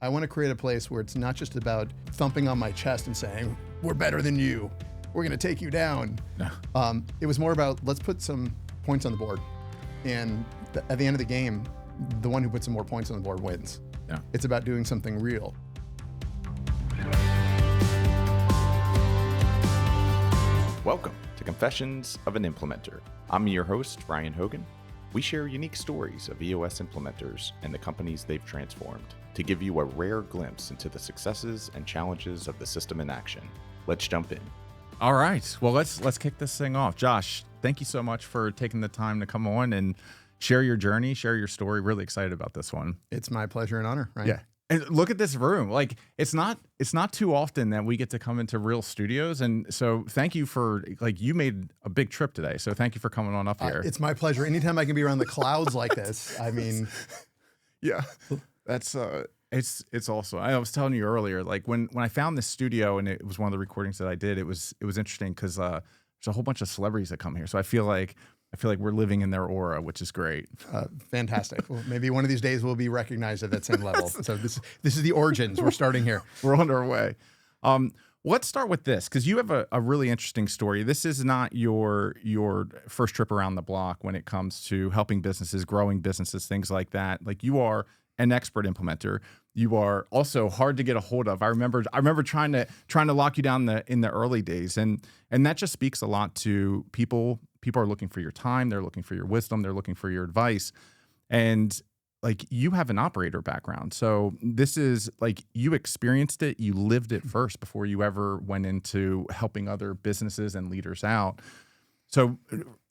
I want to create a place where it's not just about thumping on my chest and saying, we're better than you, we're going to take you down. No. It was more about, let's put some points on the board. And at the end of the game, the one who puts some more points on the board wins. Yeah. It's about doing something real. Welcome to Confessions of an Implementer. I'm your host, Ryan Hogan. We share unique stories of EOS implementers and the companies they've transformed to give you a rare glimpse into the successes and challenges of the system in action. Let's jump in. All right. Well, let's kick this thing off. Josh, thank you so much for taking the time to come on and share your journey, share your story. Really excited about this one. It's my pleasure and honor, right? Yeah. And look at this room. Like it's not too often that we get to come into real studios. And so thank you for you made a big trip today. So thank you for coming on up here. It's my pleasure. Anytime I can be around the clouds like this, I mean, yeah, that's it's awesome. I was telling you earlier, like when I found this studio and it was one of the recordings that I did, it was interesting because there's a whole bunch of celebrities that come here. So I feel like we're living in their aura, which is great. Fantastic. Well, maybe one of these days we'll be recognized at that same level. So this is the origins. We're starting here. We're on our way. Let's start with this because you have a really interesting story. This is not your first trip around the block when it comes to helping businesses, growing businesses, things like that. Like you are an expert implementer. You are also hard to get a hold of. I remember trying to lock you down in the early days, and that just speaks a lot to people. People are looking for your time. They're looking for your wisdom. They're looking for your advice. And like you have an operator background. So this is like you experienced it. You lived it first before you ever went into helping other businesses and leaders out. So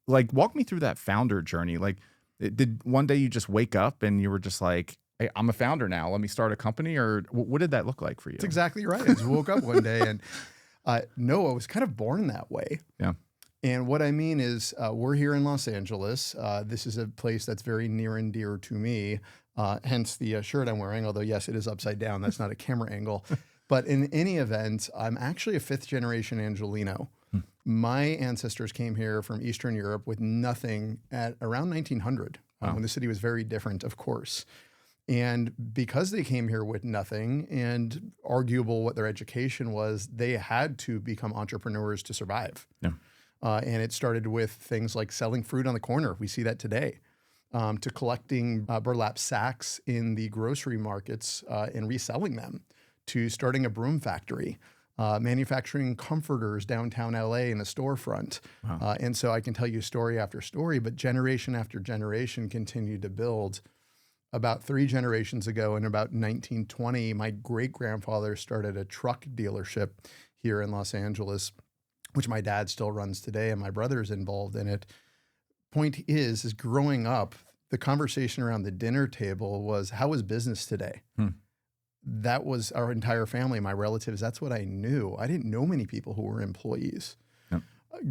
like walk me through that founder journey. Like did one day you just wake up and you were just like, hey, I'm a founder now. Let me start a company, or what did that look like for you? That's exactly right. I just woke up one day and no, I was kind of born that way. Yeah. And what I mean is we're here in Los Angeles. This is a place that's very near and dear to me, hence the shirt I'm wearing, although, yes, it is upside down. That's not a camera angle. But in any event, I'm actually a fifth-generation Angelino. My ancestors came here from Eastern Europe with nothing at around 1900, when the city was very different, of course. And because they came here with nothing and arguable what their education was, they had to become entrepreneurs to survive. Yeah. And it started with things like selling fruit on the corner. We see that today, to collecting burlap sacks in the grocery markets and reselling them, to starting a broom factory, manufacturing comforters downtown LA in a storefront. Wow. And so I can tell you story after story, but generation after generation continued to build. About 3 generations ago, in about 1920, my great-grandfather started a truck dealership here in Los Angeles, which my dad still runs today, and my brother's involved in it. Point is growing up, the conversation around the dinner table was, how is business today? That was our entire family, my relatives. That's what I knew. I didn't know many people who were employees. Yep.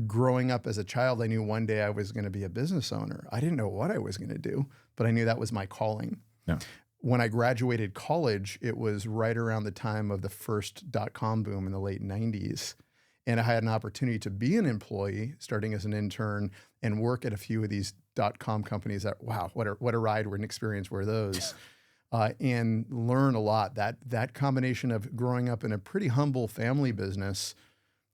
Growing up as a child, I knew one day I was going to be a business owner. I didn't know what I was going to do, but I knew that was my calling. Yeah. When I graduated college, it was right around the time of the first .com boom in the late 90s. And I had an opportunity to be an employee starting as an intern and work at a few of these .com companies that, wow, what a ride, what an experience were those. And learn a lot. That combination of growing up in a pretty humble family business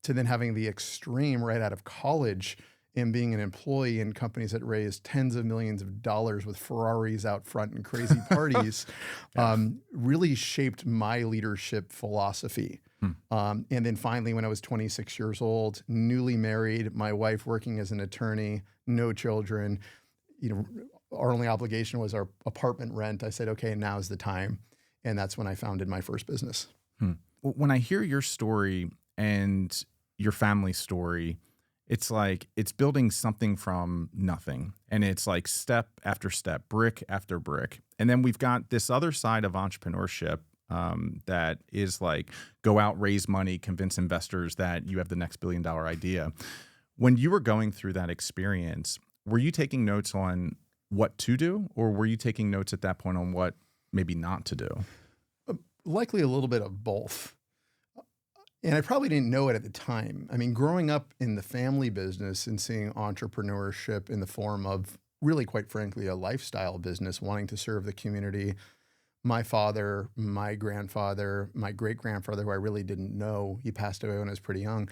to then having the extreme right out of college and being an employee in companies that raised tens of millions of dollars with Ferraris out front and crazy parties, really shaped my leadership philosophy. And then finally, when I was 26 years old, newly married, my wife working as an attorney, no children, our only obligation was our apartment rent. I said, okay, now's the time. And that's when I founded my first business. When I hear your story and your family story, it's like it's building something from nothing. And it's like step after step, brick after brick. And then we've got this other side of entrepreneurship that is like go out, raise money, convince investors that you have the next $1 billion idea. When you were going through that experience, were you taking notes on what to do, or were you taking notes at that point on what maybe not to do? Likely a little bit of both. And I probably didn't know it at the time. I mean, growing up in the family business and seeing entrepreneurship in the form of really, quite frankly, a lifestyle business, wanting to serve the community, my father, my grandfather, my great-grandfather, who I really didn't know, he passed away when I was pretty young.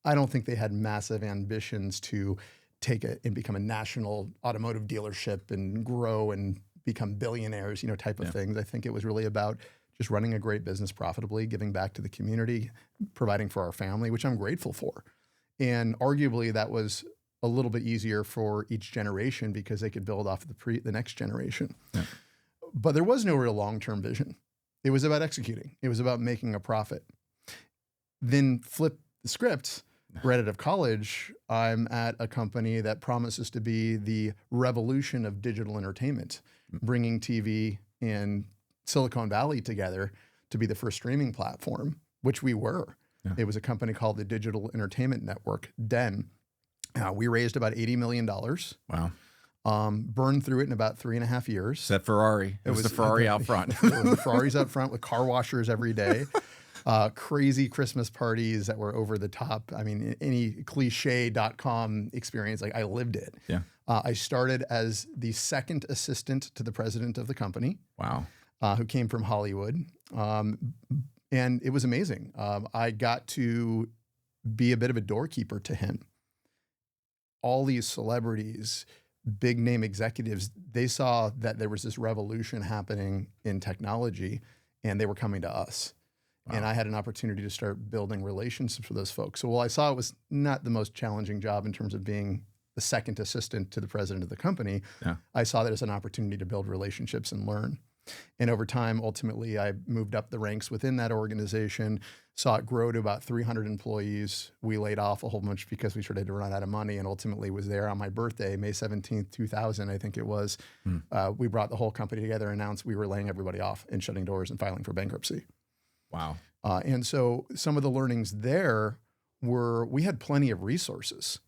I don't think they had massive ambitions to take it and become a national automotive dealership and grow and become billionaires, type of things. I think it was really about just running a great business profitably, giving back to the community, providing for our family, which I'm grateful for. And arguably that was a little bit easier for each generation because they could build off the next generation. Yeah. But there was no real long-term vision. It was about executing. It was about making a profit. Then flip the script. Right out of college, I'm at a company that promises to be the revolution of digital entertainment, bringing TV and Silicon Valley together to be the first streaming platform, which we were. Yeah. It was a company called the Digital Entertainment Network, DEN. We raised about $80 million. Wow. Burned through it in about 3.5 years. That Ferrari. It was the Ferrari out front. The Ferraris out front with car washers every day. Crazy Christmas parties that were over the top. I mean, any cliche.com experience, like I lived it. Yeah. I started as the second assistant to the president of the company. Wow. Who came from Hollywood. And it was amazing. I got to be a bit of a doorkeeper to him. All these celebrities, big name executives, they saw that there was this revolution happening in technology and they were coming to us. Wow. And I had an opportunity to start building relationships with those folks. So while I saw it was not the most challenging job in terms of being the second assistant to the president of the company, I saw that as an opportunity to build relationships and learn. And over time, ultimately, I moved up the ranks within that organization, saw it grow to about 300 employees. We laid off a whole bunch because we started to run out of money, and ultimately was there on my birthday, May 17th, 2000, I think it was. We brought the whole company together, announced we were laying everybody off and shutting doors and filing for bankruptcy. Wow. And so some of the learnings there were we had plenty of resources.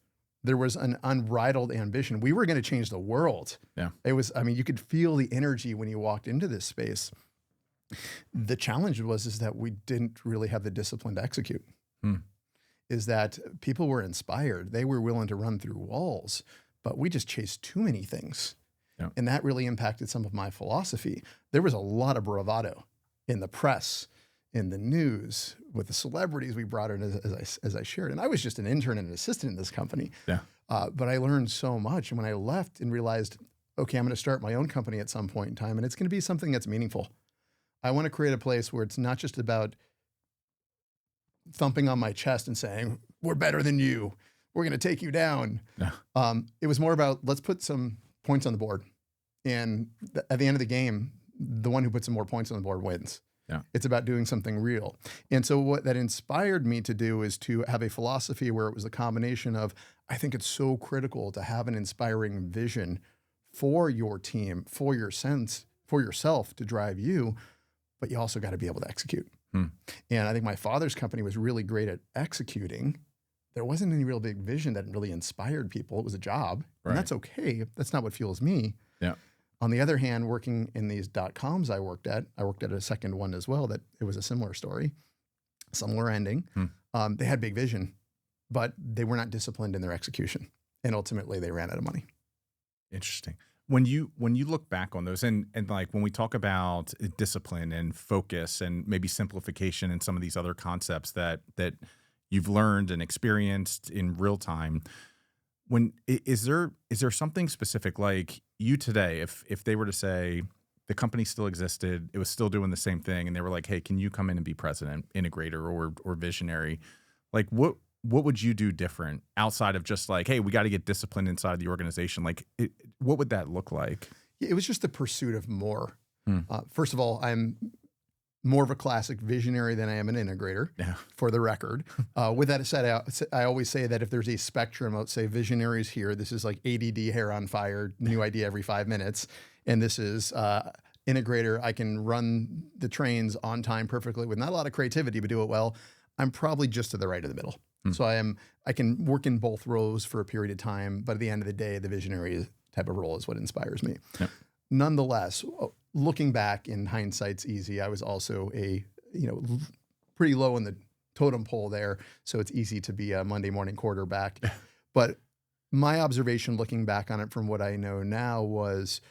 There was an unbridled ambition. We were going to change the world. Yeah. It was, I mean, you could feel the energy when you walked into this space. The challenge is that we didn't really have the discipline to execute. Is that people were inspired. They were willing to run through walls, but we just chased too many things. Yeah. And that really impacted some of my philosophy. There was a lot of bravado in the press, in the news, with the celebrities we brought in, as I shared. And I was just an intern and an assistant in this company. Yeah. But I learned so much. And when I left and realized, okay, I'm going to start my own company at some point in time, and it's going to be something that's meaningful. I want to create a place where it's not just about thumping on my chest and saying, we're better than you, we're going to take you down. Yeah. It was more about, let's put some points on the board. And at the end of the game, the one who puts some more points on the board wins. Yeah. It's about doing something real. And so what that inspired me to do is to have a philosophy where it was a combination of, I think it's so critical to have an inspiring vision for your team, for your sense, for yourself to drive you, but you also got to be able to execute. And I think my father's company was really great at executing. There wasn't any real big vision that really inspired people. It was a job, and that's okay. That's not what fuels me. Yeah. On the other hand, working in these .coms I worked at a second one as well, that it was a similar story, similar ending. They had big vision, but they were not disciplined in their execution. And ultimately they ran out of money. Interesting. When you look back on those and like when we talk about discipline and focus and maybe simplification and some of these other concepts that you've learned and experienced in real time, is there something specific, like you today, if they were to say the company still existed, it was still doing the same thing, and they were like, hey, can you come in and be president, integrator, or visionary? Like what would you do different outside of just like, hey, we got to get discipline inside the organization? Like what would that look like? It was just the pursuit of more. First of all, I'm more of a classic visionary than I am an integrator, for the record. With that said, I always say that if there's a spectrum, let's say visionaries here, this is like ADD, hair on fire, new idea every 5 minutes. And this is integrator, I can run the trains on time perfectly with not a lot of creativity, but do it well. I'm probably just to the right of the middle. So I can work in both roles for a period of time, but at the end of the day, the visionary type of role is what inspires me. Nonetheless, looking back in hindsight's easy. I was also pretty low in the totem pole there. So it's easy to be a Monday morning quarterback. But my observation looking back on it from what I know now was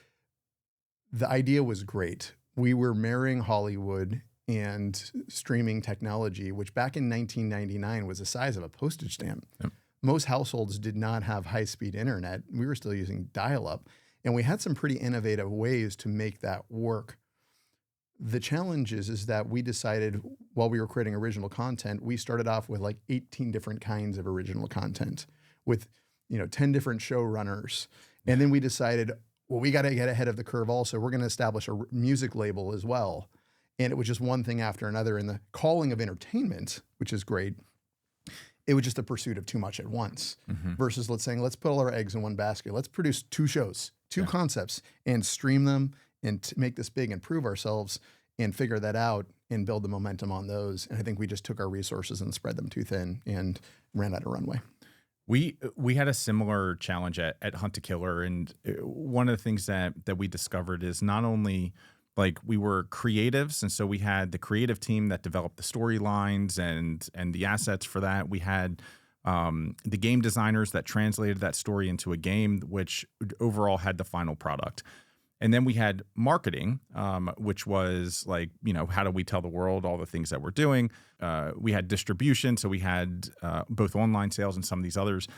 the idea was great. we were marrying Hollywood and streaming technology, which back in 1999 was the size of a postage stamp. Yep. Most households did not have high-speed internet. We were still using dial-up, and we had some pretty innovative ways to make that work. The challenge is that we decided while we were creating original content, we started off with like 18 different kinds of original content with 10 different showrunners. And then we decided, well, we got to get ahead of the curve also. We're going to establish a music label as well. And it was just one thing after another. And the calling of entertainment, which is great, it was just a pursuit of too much at once versus let's put all our eggs in one basket. Let's produce 2 shows, 2 concepts, and stream them and make this big and prove ourselves and figure that out and build the momentum on those. And I think we just took our resources and spread them too thin and ran out of runway. We had a similar challenge at Hunt to Killer, and one of the things that we discovered is not only like we were creatives, and so we had the creative team that developed the storylines and the assets for that. We had the game designers that translated that story into a game, which overall had the final product. And then we had marketing, which was like, how do we tell the world all the things that we're doing? We had distribution. So we had both online sales and some of these others.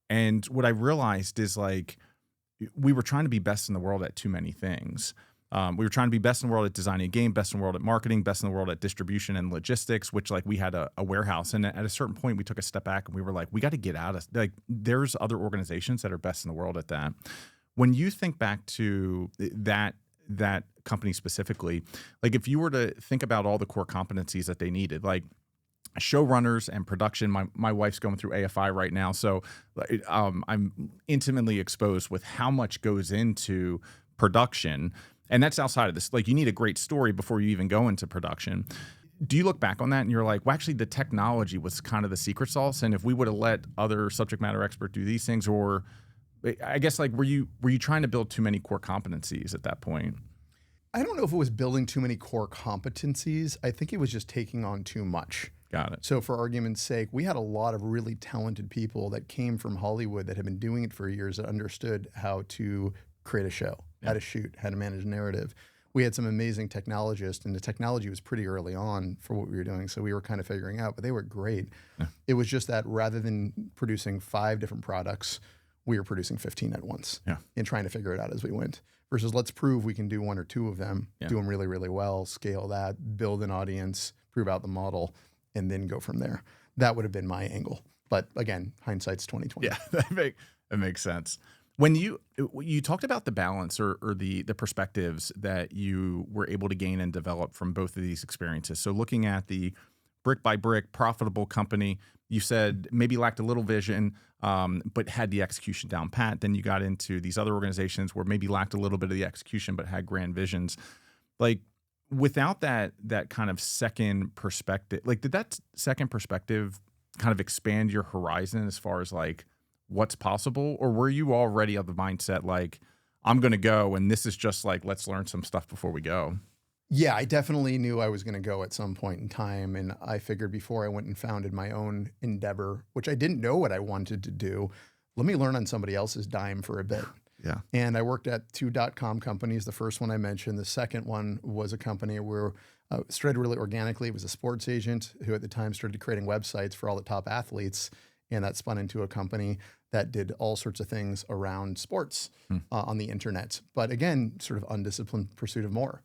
And what I realized is like, we were trying to be best in the world at too many things. We were trying to be best in the world at designing a game, best in the world at marketing, best in the world at distribution and logistics, which like we had a warehouse. And at a certain point, we took a step back and we were like, we got to get out of, like, there's other organizations that are best in the world at that. When you think back to that company specifically, like if you were to think about all the core competencies that they needed, like showrunners and production, my wife's going through AFI right now, so I'm intimately exposed with how much goes into production, and that's outside of this. Like you need a great story before you even go into production. Do you look back on that and you're like, well, actually the technology was kind of the secret sauce, and if we would have let other subject matter experts do these things, or I guess like were you trying to build too many core competencies at that point? I don't know if it was building too many core competencies. I think it was just taking on too much. Got it. So for argument's sake, we had a lot of really talented people that came from Hollywood that had been doing it for years, that understood how to create a show, how to shoot, how to manage narrative. We had some amazing technologists, and the technology was pretty early on for what we were doing. So we were kind of figuring out, but they were great. Yeah. It was just that rather than producing 5 different products, we were producing 15 at once and trying to figure it out as we went. Versus let's prove we can do 1 or 2 of them, do them really, really well, scale that, build an audience, prove out the model, and then go from there. That would have been my angle. But again, hindsight's 20/20. Yeah, that makes sense. When you talked about the balance or the perspectives that you were able to gain and develop from both of these experiences. So looking at the brick by brick profitable company, you said maybe lacked a little vision, but had the execution down pat. Then you got into these other organizations where maybe lacked a little bit of the execution, but had grand visions. Like without that kind of second perspective, like did that second perspective kind of expand your horizon as far as like what's possible? Or were you already of the mindset like, I'm going to go and this is just like, let's learn some stuff before we go? Yeah, I definitely knew I was going to go at some point in time. And I figured before I went and founded my own endeavor, which I didn't know what I wanted to do, let me learn on somebody else's dime for a bit. Yeah. And I worked at 2 .com companies. The first one I mentioned, the second one was a company where started really organically. It was a sports agent who at the time started creating websites for all the top athletes. And that spun into a company that did all sorts of things around sports on the internet. But again, sort of undisciplined pursuit of more.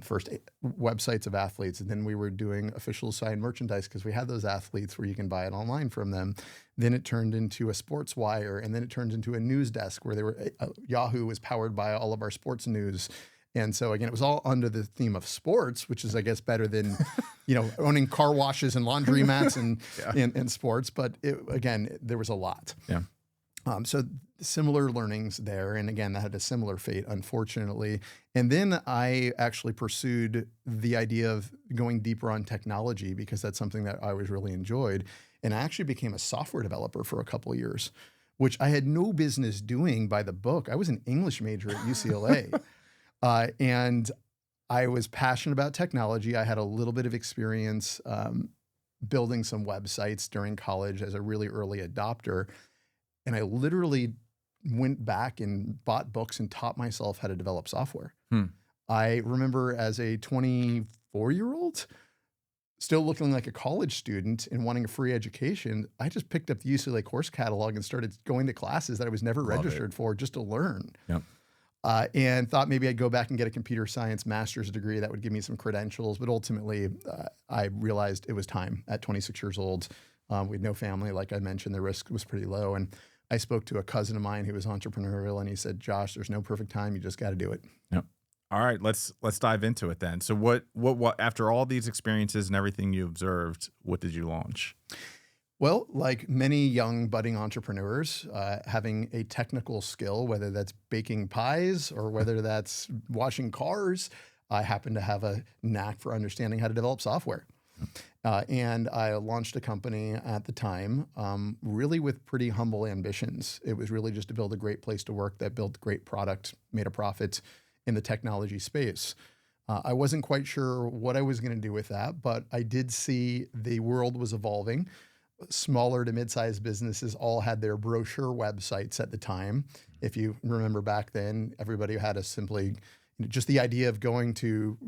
First websites of athletes, and then we were doing official signed merchandise because we had those athletes where you can buy it online from them. Then it turned into a sports wire, and then it turned into a news desk where they were Yahoo was powered by all of our sports news. And so again, it was all under the theme of sports, which is, I guess, better than, owning car washes and laundry mats and sports. But again, there was a lot. Yeah. So similar learnings there. And again, that had a similar fate, unfortunately. And then I actually pursued the idea of going deeper on technology because that's something that I always really enjoyed. And I actually became a software developer for a couple of years, which I had no business doing by the book. I was an English major at UCLA. And I was passionate about technology. I had a little bit of experience building some websites during college as a really early adopter. And I literally went back and bought books and taught myself how to develop software. I remember as a 24-year-old, still looking like a college student and wanting a free education, I just picked up the UCLA course catalog and started going to classes that I was never Love it. registered for just to learn. Yep. And thought maybe I'd go back and get a computer science master's degree that would give me some credentials. But ultimately, I realized it was time at 26 years old. We had no family. Like I mentioned, the risk was pretty low. And I spoke to a cousin of mine who was entrepreneurial, and he said, Josh, there's no perfect time. You just got to do it. Yep. All right, let's dive into it then. So what after all these experiences and everything you observed, what did you launch? Well, like many young budding entrepreneurs, having a technical skill, whether that's baking pies or whether that's washing cars, I happen to have a knack for understanding how to develop software. And I launched a company at the time, really with pretty humble ambitions. It was really just to build a great place to work that built great product, made a profit in the technology space. I wasn't quite sure what I was going to do with that, but I did see the world was evolving. Smaller to mid-sized businesses all had their brochure websites at the time. If you remember back then, everybody had just the idea of going to,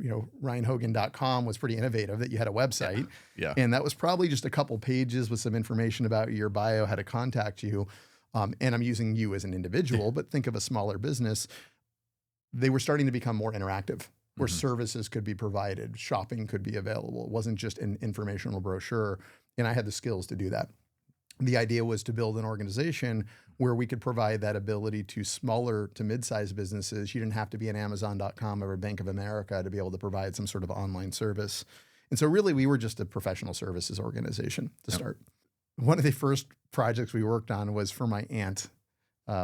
ryanhogan.com was pretty innovative, that you had a website. Yeah. And that was probably just a couple pages with some information about your bio, how to contact you. And I'm using you as an individual, but think of a smaller business. They were starting to become more interactive, where services could be provided, shopping could be available. It wasn't just an informational brochure, and I had the skills to do that. The idea was to build an organization where we could provide that ability to smaller to mid-sized businesses. You didn't have to be an Amazon.com or a Bank of America to be able to provide some sort of online service. And so really we were just a professional services organization to start. One of the first projects we worked on was for my aunt,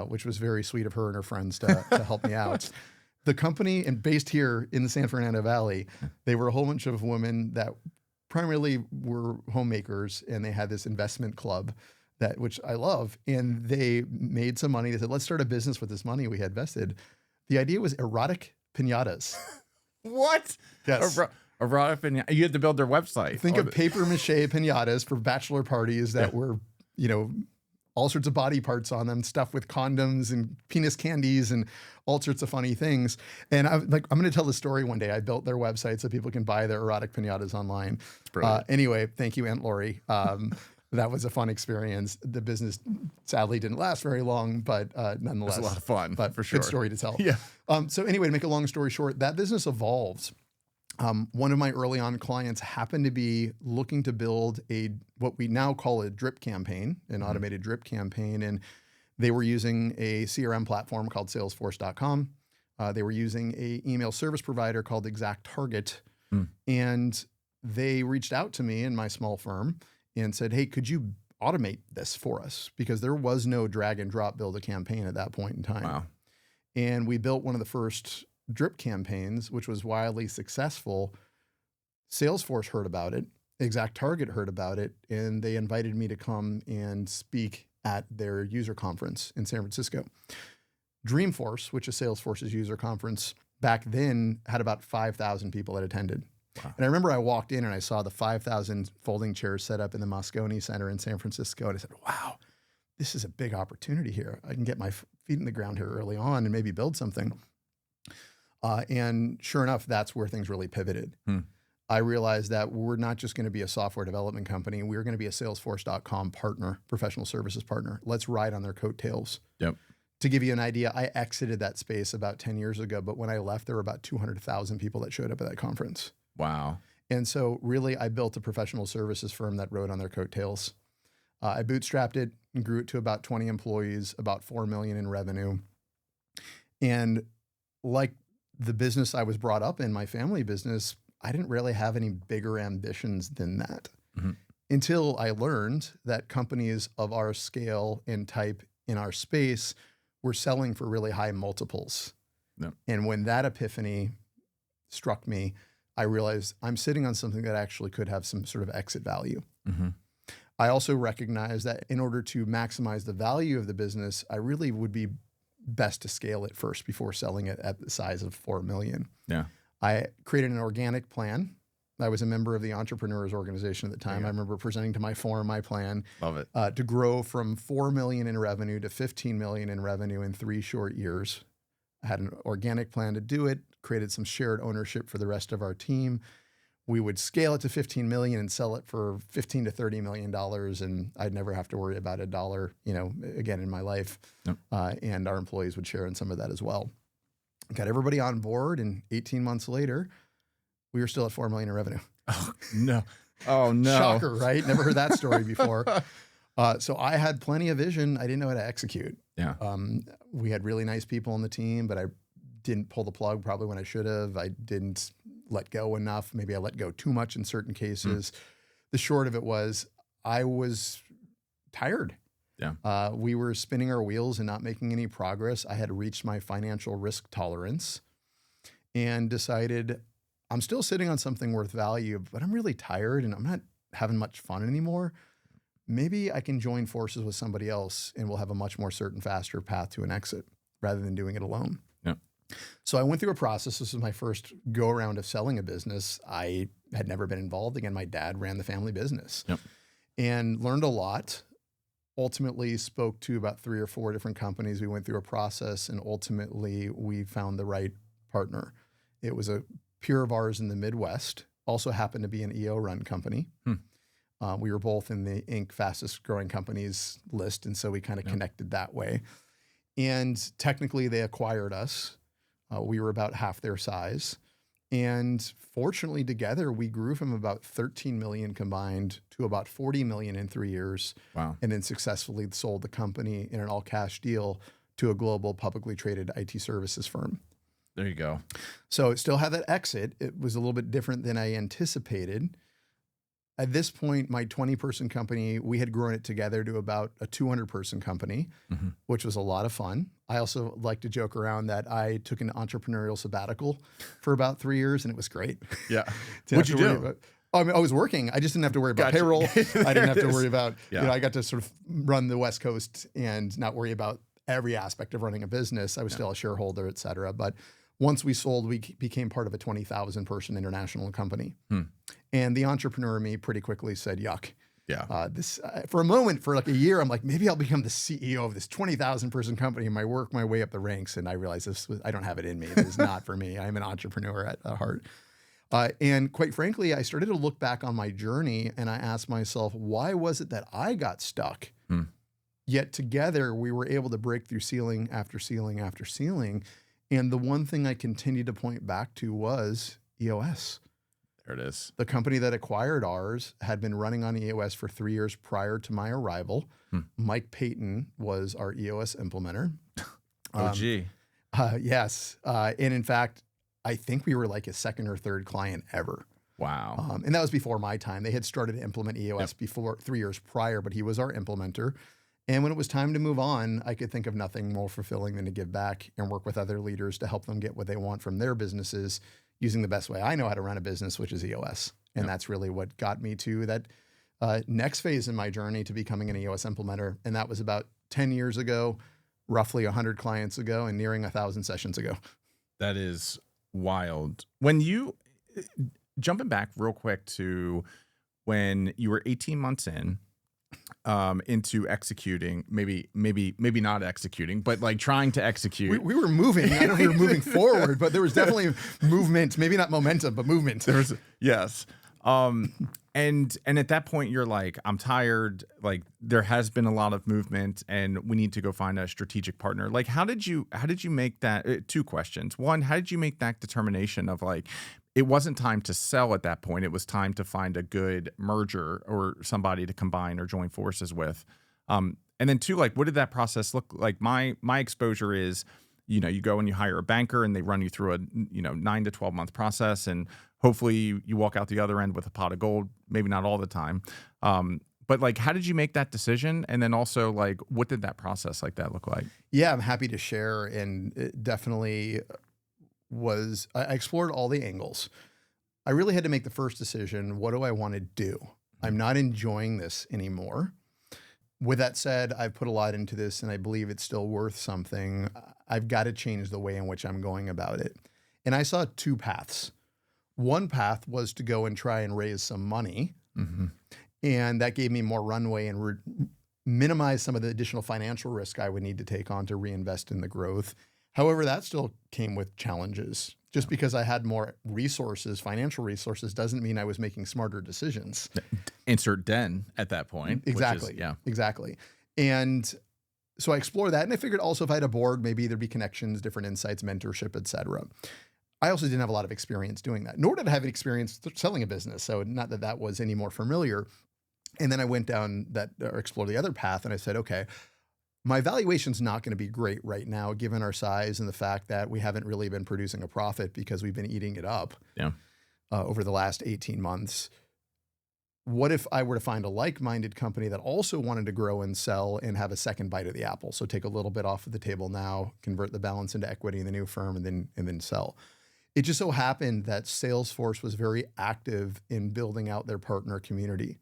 which was very sweet of her and her friends to help me out. The company, and based here in the San Fernando Valley, they were a whole bunch of women that primarily were homemakers, and they had this investment club which I love. And they made some money. They said, let's start a business with this money we had invested. The idea was erotic piñatas. What? Yes. Erotic piñata. You had to build their website. Think of paper mache piñatas for bachelor parties that were, all sorts of body parts on them, stuff with condoms and penis candies and all sorts of funny things. And I'm going to tell the story one day. I built their website so people can buy their erotic piñatas online. Anyway, thank you, Aunt Lori. That was a fun experience. The business sadly didn't last very long, but nonetheless. It was a lot of fun, but for sure. Good story to tell. Yeah. So anyway, to make a long story short, that business evolved. One of my early on clients happened to be looking to build what we now call a drip campaign, an automated drip campaign. And they were using a CRM platform called Salesforce.com. They were using an email service provider called ExactTarget. And they reached out to me in my small firm and said, hey, could you automate this for us? Because there was no drag and drop build a campaign at that point in time. Wow. And we built one of the first drip campaigns, which was wildly successful. Salesforce heard about it. ExactTarget heard about it. And they invited me to come and speak at their user conference in San Francisco. Dreamforce, which is Salesforce's user conference, back then had about 5,000 people that attended. Wow. And I remember I walked in and I saw the 5,000 folding chairs set up in the Moscone Center in San Francisco. And I said, wow, this is a big opportunity here. I can get my feet in the ground here early on and maybe build something. And sure enough, that's where things really pivoted. I realized that we're not just going to be a software development company. We're going to be a Salesforce.com partner, professional services partner. Let's ride on their coattails. Yep. To give you an idea, I exited that space about 10 years ago, but when I left, there were about 200,000 people that showed up at that conference. Wow. And so really, I built a professional services firm that rode on their coattails. I bootstrapped it and grew it to about 20 employees, about $4 million in revenue. And like the business I was brought up in, my family business, I didn't really have any bigger ambitions than that until I learned that companies of our scale and type in our space were selling for really high multiples. Yep. And when that epiphany struck me, I realized I'm sitting on something that actually could have some sort of exit value. I also recognized that in order to maximize the value of the business, I really would be best to scale it first before selling it at the size of 4 million. Yeah. I created an organic plan. I was a member of the entrepreneurs organization at the time. I remember presenting to my forum my plan. Love it. To grow from 4 million in revenue to 15 million in revenue in 3 short years. I had an organic plan to do it, created some shared ownership for the rest of our team. We would scale it to 15 million and sell it for 15 to 30 million dollars, and I'd never have to worry about a dollar, again in my life. Yep. And our employees would share in some of that as well. Got everybody on board, and 18 months later, we were still at 4 million in revenue. Oh no! Oh no! Shocker, right? Never heard that story before. So I had plenty of vision. I didn't know how to execute. Yeah. We had really nice people on the team, but I didn't pull the plug probably when I should have. I didn't let go enough. Maybe I let go too much in certain cases. The short of it was I was tired. Yeah. We were spinning our wheels and not making any progress. I had reached my financial risk tolerance and decided I'm still sitting on something worth value, but I'm really tired and I'm not having much fun anymore. Maybe I can join forces with somebody else and we'll have a much more certain, faster path to an exit rather than doing it alone. Yeah. So I went through a process. This was my first go around of selling a business. I had never been involved. Again, my dad ran the family business. Yep. And learned a lot. Ultimately spoke to about 3 or 4 different companies. We went through a process and ultimately we found the right partner. It was a peer of ours in the Midwest, also happened to be an EO run company. We were both in the Inc. fastest growing companies list. And so we kind of connected that way. And technically they acquired us. We were about half their size. And fortunately together, we grew from about 13 million combined to about 40 million in 3 years. Wow. And then successfully sold the company in an all cash deal to a global publicly traded IT services firm. There you go. So it still had that exit. It was a little bit different than I anticipated. At this point, my 20-person company, we had grown it together to about a 200-person company, which was a lot of fun. I also like to joke around that I took an entrepreneurial sabbatical for about 3 years, and it was great. Yeah. What'd you do? I was working. I just didn't have to worry about payroll. I didn't have to worry about, I got to sort of run the West Coast and not worry about every aspect of running a business. I was still a shareholder, et cetera. But once we sold, we became part of a 20,000 person international company. And the entrepreneur in me pretty quickly said, yuck. Yeah. For a moment, for like a year, I'm like, maybe I'll become the CEO of this 20,000 person company and work my way up the ranks. And I realized I don't have it in me. This is not for me. I'm an entrepreneur at heart. And quite frankly, I started to look back on my journey and I asked myself, why was it that I got stuck? Yet together we were able to break through ceiling after ceiling after ceiling. And the one thing I continued to point back to was EOS. There it is. The company that acquired ours had been running on EOS for 3 years prior to my arrival. Mike Payton was our EOS implementer. OG. Yes. And in fact, I think we were like his second or third client ever. Wow. And that was before my time. They had started to implement EOS before 3 years prior, but he was our implementer. And when it was time to move on, I could think of nothing more fulfilling than to give back and work with other leaders to help them get what they want from their businesses using the best way I know how to run a business, which is EOS. And that's really what got me to that next phase in my journey to becoming an EOS implementer. And that was about 10 years ago, roughly 100 clients ago, and nearing 1,000 sessions ago. That is wild. When you, jumping back real quick to when you were 18 months in, into executing, maybe not executing, but like trying to execute. We were moving. I don't know if we were moving forward, but there was definitely movement. Maybe not momentum, but movement. There was, yes. And at that point you're like, I'm tired. Like there has been a lot of movement and we need to go find a strategic partner. Like, how did you make that, 2 questions. One, how did you make that determination of like, it wasn't time to sell at that point. It was time to find a good merger or somebody to combine or join forces with. And then 2, like, what did that process look like? My exposure is, you go and you hire a banker and they run you through a, 9 to 12 month process. And hopefully you walk out the other end with a pot of gold, maybe not all the time. But like, how did you make that decision? And then also like, what did that process like that look like? Yeah, I'm happy to share. And it definitely I explored all the angles. I really had to make the first decision. What do I want to do? I'm not enjoying this anymore. With that said, I've put a lot into this and I believe it's still worth something. I've got to change the way in which I'm going about it. And I saw 2 paths. One path was to go and try and raise some money. And that gave me more runway and minimize some of the additional financial risk I would need to take on to reinvest in the growth. However, that still came with challenges Just because I had more resources, financial resources, doesn't mean I was making smarter decisions. Insert den at that point. Exactly. Which is, yeah. Exactly. And so I explored that. And I figured also if I had a board, maybe there'd be connections, different insights, mentorship, et cetera. I also didn't have a lot of experience doing that, nor did I have experience selling a business. So not that that was any more familiar. And then I went down that, or explored the other path, and I said, okay, my valuation's not going to be great right now, given our size and the fact that we haven't really been producing a profit because we've been eating it up over the last 18 months. What if I were to find a like-minded company that also wanted to grow and sell and have a second bite of the apple? So take a little bit off of the table now, convert the balance into equity in the new firm, and then sell. It just so happened that Salesforce was very active in building out their partner community,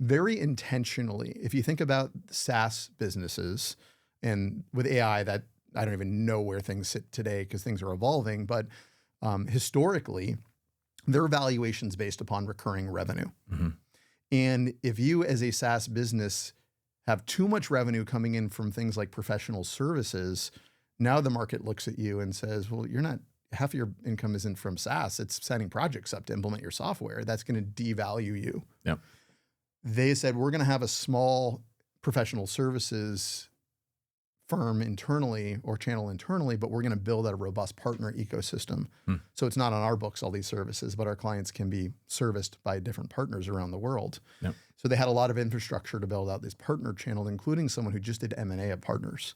very intentionally. If you think about SaaS businesses, and with AI, that I don't even know where things sit today because things are evolving, but historically, their valuation's based upon recurring revenue. And if you as a SaaS business have too much revenue coming in from things like professional services, now the market looks at you and says, well, you're not, half of your income isn't from SaaS. It's setting projects up to implement your software. That's going to devalue you. Yep. They said, we're going to have a small professional services firm internally or channel internally, but we're going to build out a robust partner ecosystem. So it's not on our books, all these services, but our clients can be serviced by different partners around the world. Yep. So they had a lot of infrastructure to build out this partner channel, including someone who just did M&A of partners.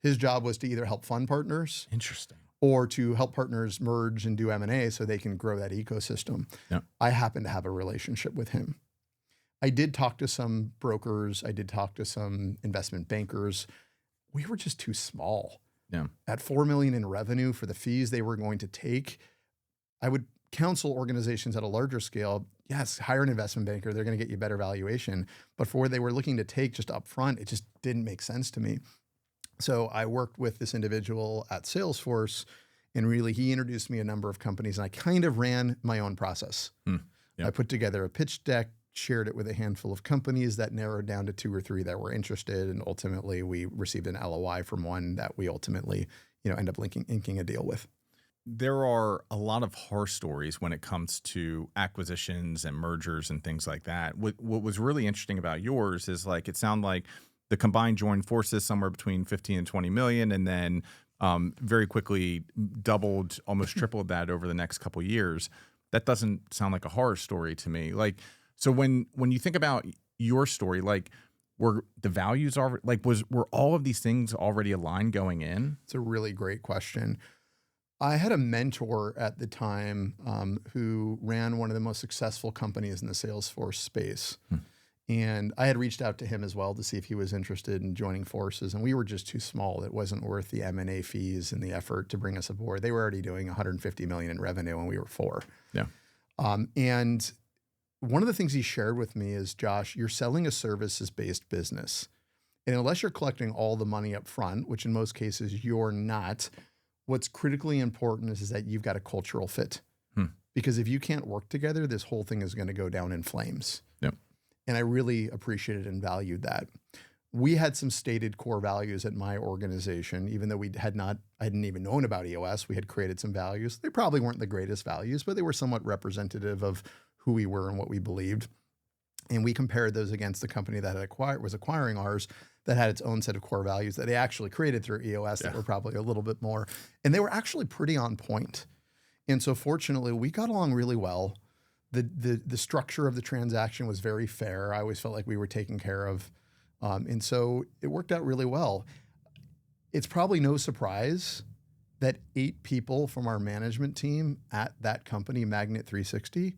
His job was to either help fund partners. Interesting. Or to help partners merge and do M&A so they can grow that ecosystem. Yep. I happen to have a relationship with him. I did talk to some brokers. I did talk to some investment bankers. We were just too small. Yeah. At $4 million in revenue for the fees they were going to take, I would counsel organizations at a larger scale, yes, hire an investment banker. They're going to get you better valuation. But for what they were looking to take just up front, it just didn't make sense to me. So I worked with this individual at Salesforce, and really he introduced me a number of companies, and I kind of ran my own process. Yep. I put together a pitch deck, shared it with a handful of companies that narrowed down to 2 or 3 that were interested, and ultimately we received an LOI from one that we ultimately, end up inking a deal with. There are a lot of horror stories when it comes to acquisitions and mergers and things like that. What was really interesting about yours is like, it sounded like the combined joined forces somewhere between 15 and 20 million, and then very quickly doubled, almost tripled that over the next couple of years. That doesn't sound like a horror story to me. Like, so when you think about your story, like, were the values already, like, were all of these things already aligned going in? It's a really great question. I had a mentor at the time who ran one of the most successful companies in the Salesforce space. And I had reached out to him as well to see if he was interested in joining forces. And we were just too small. It wasn't worth the M&A fees and the effort to bring us aboard. They were already doing $150 million in revenue and we were 4. Yeah. And one of the things he shared with me is, Josh, you're selling a services-based business. And unless you're collecting all the money up front, which in most cases you're not, what's critically important is that you've got a cultural fit. Because if you can't work together, this whole thing is going to go down in flames. Yep. And I really appreciated and valued that. We had some stated core values at my organization, even though I hadn't even known about EOS. We had created some values. They probably weren't the greatest values, but they were somewhat representative of who we were and what we believed. And we compared those against the company that was acquiring ours that had its own set of core values that they actually created through EOS that were probably a little bit more. And they were actually pretty on point. And so fortunately, we got along really well. The structure of the transaction was very fair. I always felt like we were taken care of. And so it worked out really well. It's probably no surprise that 8 people from our management team at that company, Magnet 360,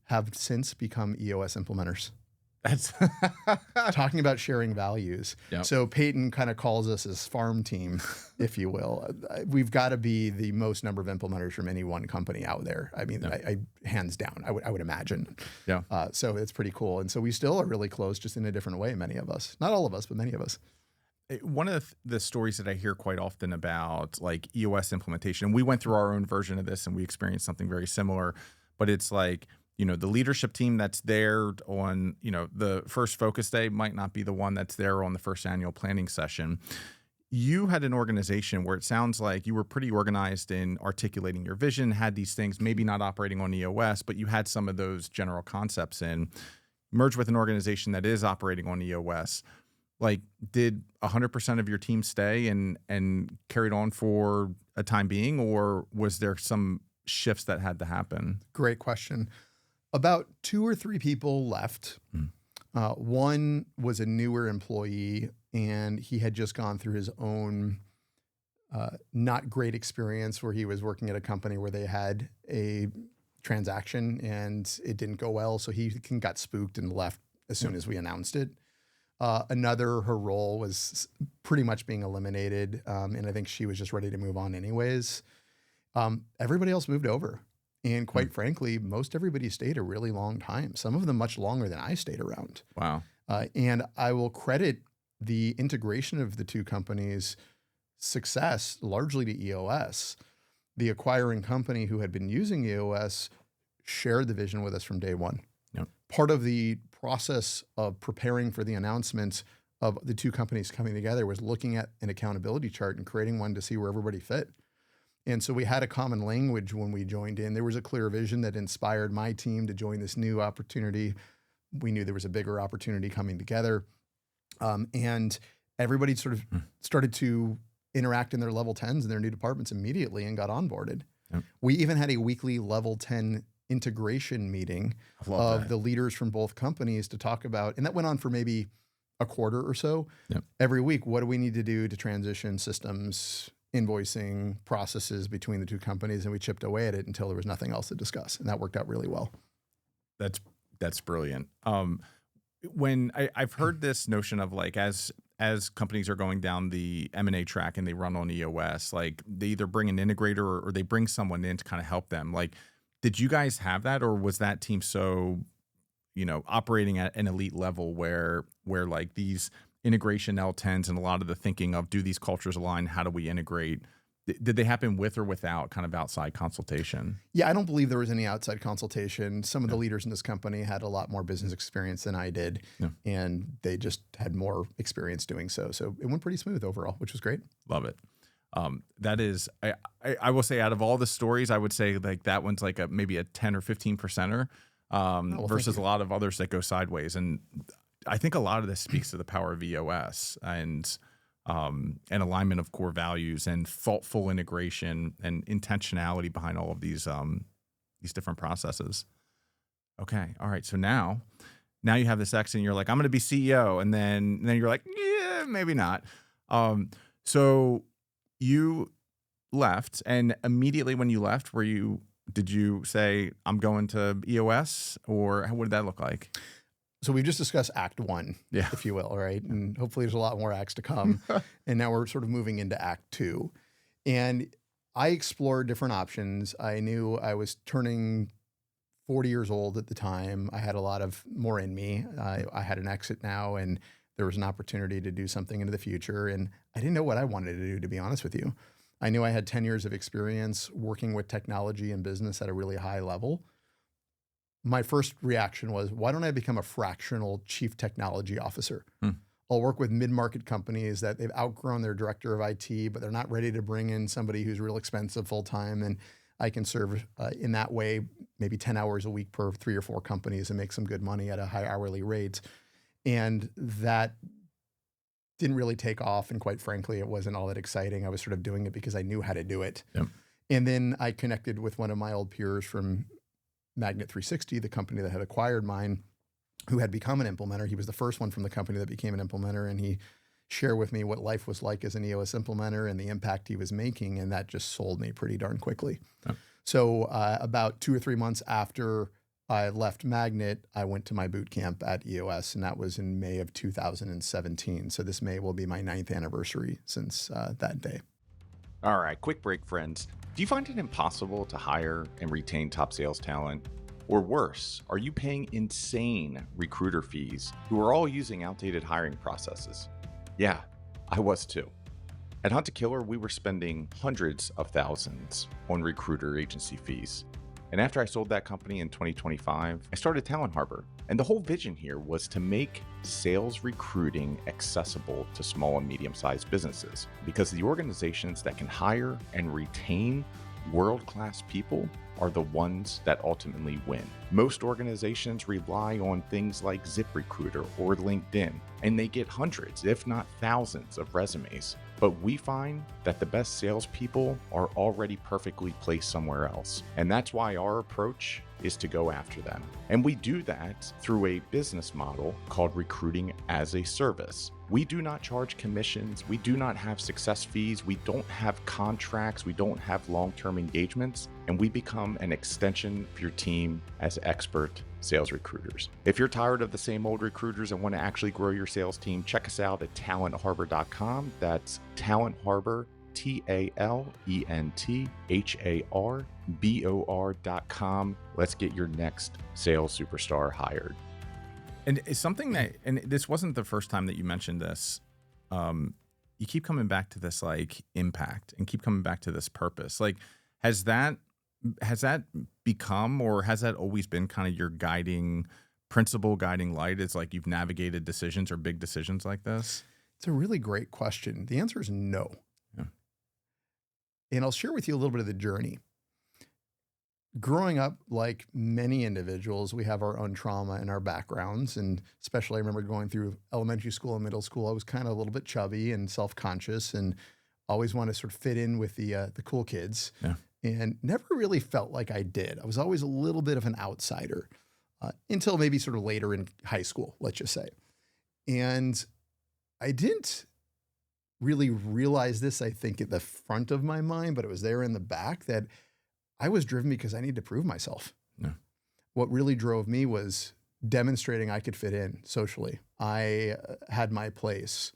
have since become EOS implementers. That's talking about sharing values. Yep. So Peyton kind of calls us his farm team, if you will. We've got to be the most number of implementers from any one company out there. I mean, I hands down, I would imagine. Yeah. So it's pretty cool. And so we still are really close, just in a different way, many of us. Not all of us, but many of us. One of the stories that I hear quite often about like EOS implementation, and we went through our own version of this and we experienced something very similar, but it's like, the leadership team that's there on, the first focus day might not be the one that's there on the first annual planning session. you had an organization where it sounds like you were pretty organized in articulating your vision, had these things, maybe not operating on EOS, but you had some of those general concepts in, merged with an organization that is operating on EOS. Like, did 100% of your team stay and carried on for a time being, or was there some shifts that had to happen? Great question. About 2 or 3 people left. One was a newer employee, and he had just gone through his own not great experience where he was working at a company where they had a transaction and it didn't go well. So he got spooked and left as soon as we announced it. Another, her role was pretty much being eliminated. And I think she was just ready to move on anyways. Everybody else moved over. And quite frankly, most everybody stayed a really long time. Some of them much longer than I stayed around. Wow. And I will credit the integration of the two companies' success largely to EOS. The acquiring company who had been using EOS shared the vision with us from day one. Yep. Part of the process of preparing for the announcement of the two companies coming together was looking at an accountability chart and creating one to see where everybody fit. And so we had a common language when we joined in. There was a clear vision that inspired my team to join this new opportunity. We knew there was a bigger opportunity coming together. And everybody sort of started to interact in their level 10s in their new departments immediately and got onboarded. Yep. We even had a weekly level 10 integration meeting of the leaders from both companies to talk about, and that went on for maybe a quarter or so. Yep. Every week, what do we need to do to transition systems, invoicing processes between the two companies, and we chipped away at it until there was nothing else to discuss, and that worked out really well. That's brilliant. When I've heard this notion of like as companies are going down the M&A track and they run on EOS, like they either bring an integrator or they bring someone in to kind of help them. Like, did you guys have that, or was that team so, operating at an elite level where like these integration L10s and a lot of the thinking of, do these cultures align? How do we integrate? Did they happen with or without kind of outside consultation? Yeah, I don't believe there was any outside consultation. Some of the leaders in this company had a lot more business experience than I did, and they just had more experience doing so. So it went pretty smooth overall, which was great. Love it. That is, I will say, out of all the stories, I would say like that one's like maybe a 10 or 15%er versus a lot of others that go sideways. And I think a lot of this speaks to the power of EOS and alignment of core values and thoughtful integration and intentionality behind all of these different processes. Okay. All right. So now you have this exit and you're like, I'm going to be CEO. And then you're like, yeah, maybe not. So you left, and immediately when you left, did you say, I'm going to EOS, or what did that look like? So we've just discussed Act 1, if you will, right? And hopefully there's a lot more acts to come. And now we're sort of moving into Act 2. And I explored different options. I knew I was turning 40 years old at the time. I had a lot of more in me. I had an exit now, and there was an opportunity to do something into the future. And I didn't know what I wanted to do, to be honest with you. I knew I had 10 years of experience working with technology and business at a really high level. My first reaction was, why don't I become a fractional chief technology officer? I'll work with mid-market companies that they've outgrown their director of IT, but they're not ready to bring in somebody who's real expensive full-time. And I can serve in that way, maybe 10 hours a week per 3 or 4 companies and make some good money at a high hourly rate. And that didn't really take off. And quite frankly, it wasn't all that exciting. I was sort of doing it because I knew how to do it. Yep. And then I connected with one of my old peers from Magnet 360, the company that had acquired mine, who had become an implementer. He was the first one from the company that became an implementer. And he shared with me what life was like as an EOS implementer and the impact he was making. And that just sold me pretty darn quickly. Yep. So about 2 or 3 months after I left Magnet, I went to my boot camp at EOS, and that was in May of 2017. So this May will be my 9th anniversary since that day. All right, quick break, friends. Do you find it impossible to hire and retain top sales talent? Or worse, are you paying insane recruiter fees who are all using outdated hiring processes? Yeah, I was too. At Hunt to Killer, we were spending hundreds of thousands on recruiter agency fees. And after I sold that company in 2025, I started Talent Harbor, And the whole vision here was to make sales recruiting accessible to small and medium-sized businesses, because the organizations that can hire and retain world-class people are the ones that ultimately win. Most organizations rely on things like ZipRecruiter or LinkedIn, and they get hundreds, if not thousands, of resumes. But we find that the best salespeople are already perfectly placed somewhere else. And that's why our approach is to go after them. And we do that through a business model called recruiting as a service. We do not charge commissions. We do not have success fees. We don't have contracts. We don't have long-term engagements. And we become an extension of your team as expert sales recruiters. If you're tired of the same old recruiters and want to actually grow your sales team, check us out at talentharbor.com. That's Talent Harbor, TALENTHARBOR.com. Let's get your next sales superstar hired. And it's something that, and this wasn't the first time that you mentioned this. You keep coming back to this like impact and keep coming back to this purpose. Like, has that become, or has that always been kind of your guiding principle, guiding light? It's like you've navigated decisions or big decisions like this? It's a really great question. The answer is no. Yeah. And I'll share with you a little bit of the journey. Growing up, like many individuals, we have our own trauma and our backgrounds. And especially I remember going through elementary school and middle school, I was kind of a little bit chubby and self-conscious and always wanted to sort of fit in with the cool kids. Yeah. And never really felt like I did. I was always a little bit of an outsider until maybe sort of later in high school, let's just say. And I didn't really realize this, I think, at the front of my mind, but it was there in the back that I was driven because I needed to prove myself. Yeah. What really drove me was demonstrating I could fit in socially. I had my place.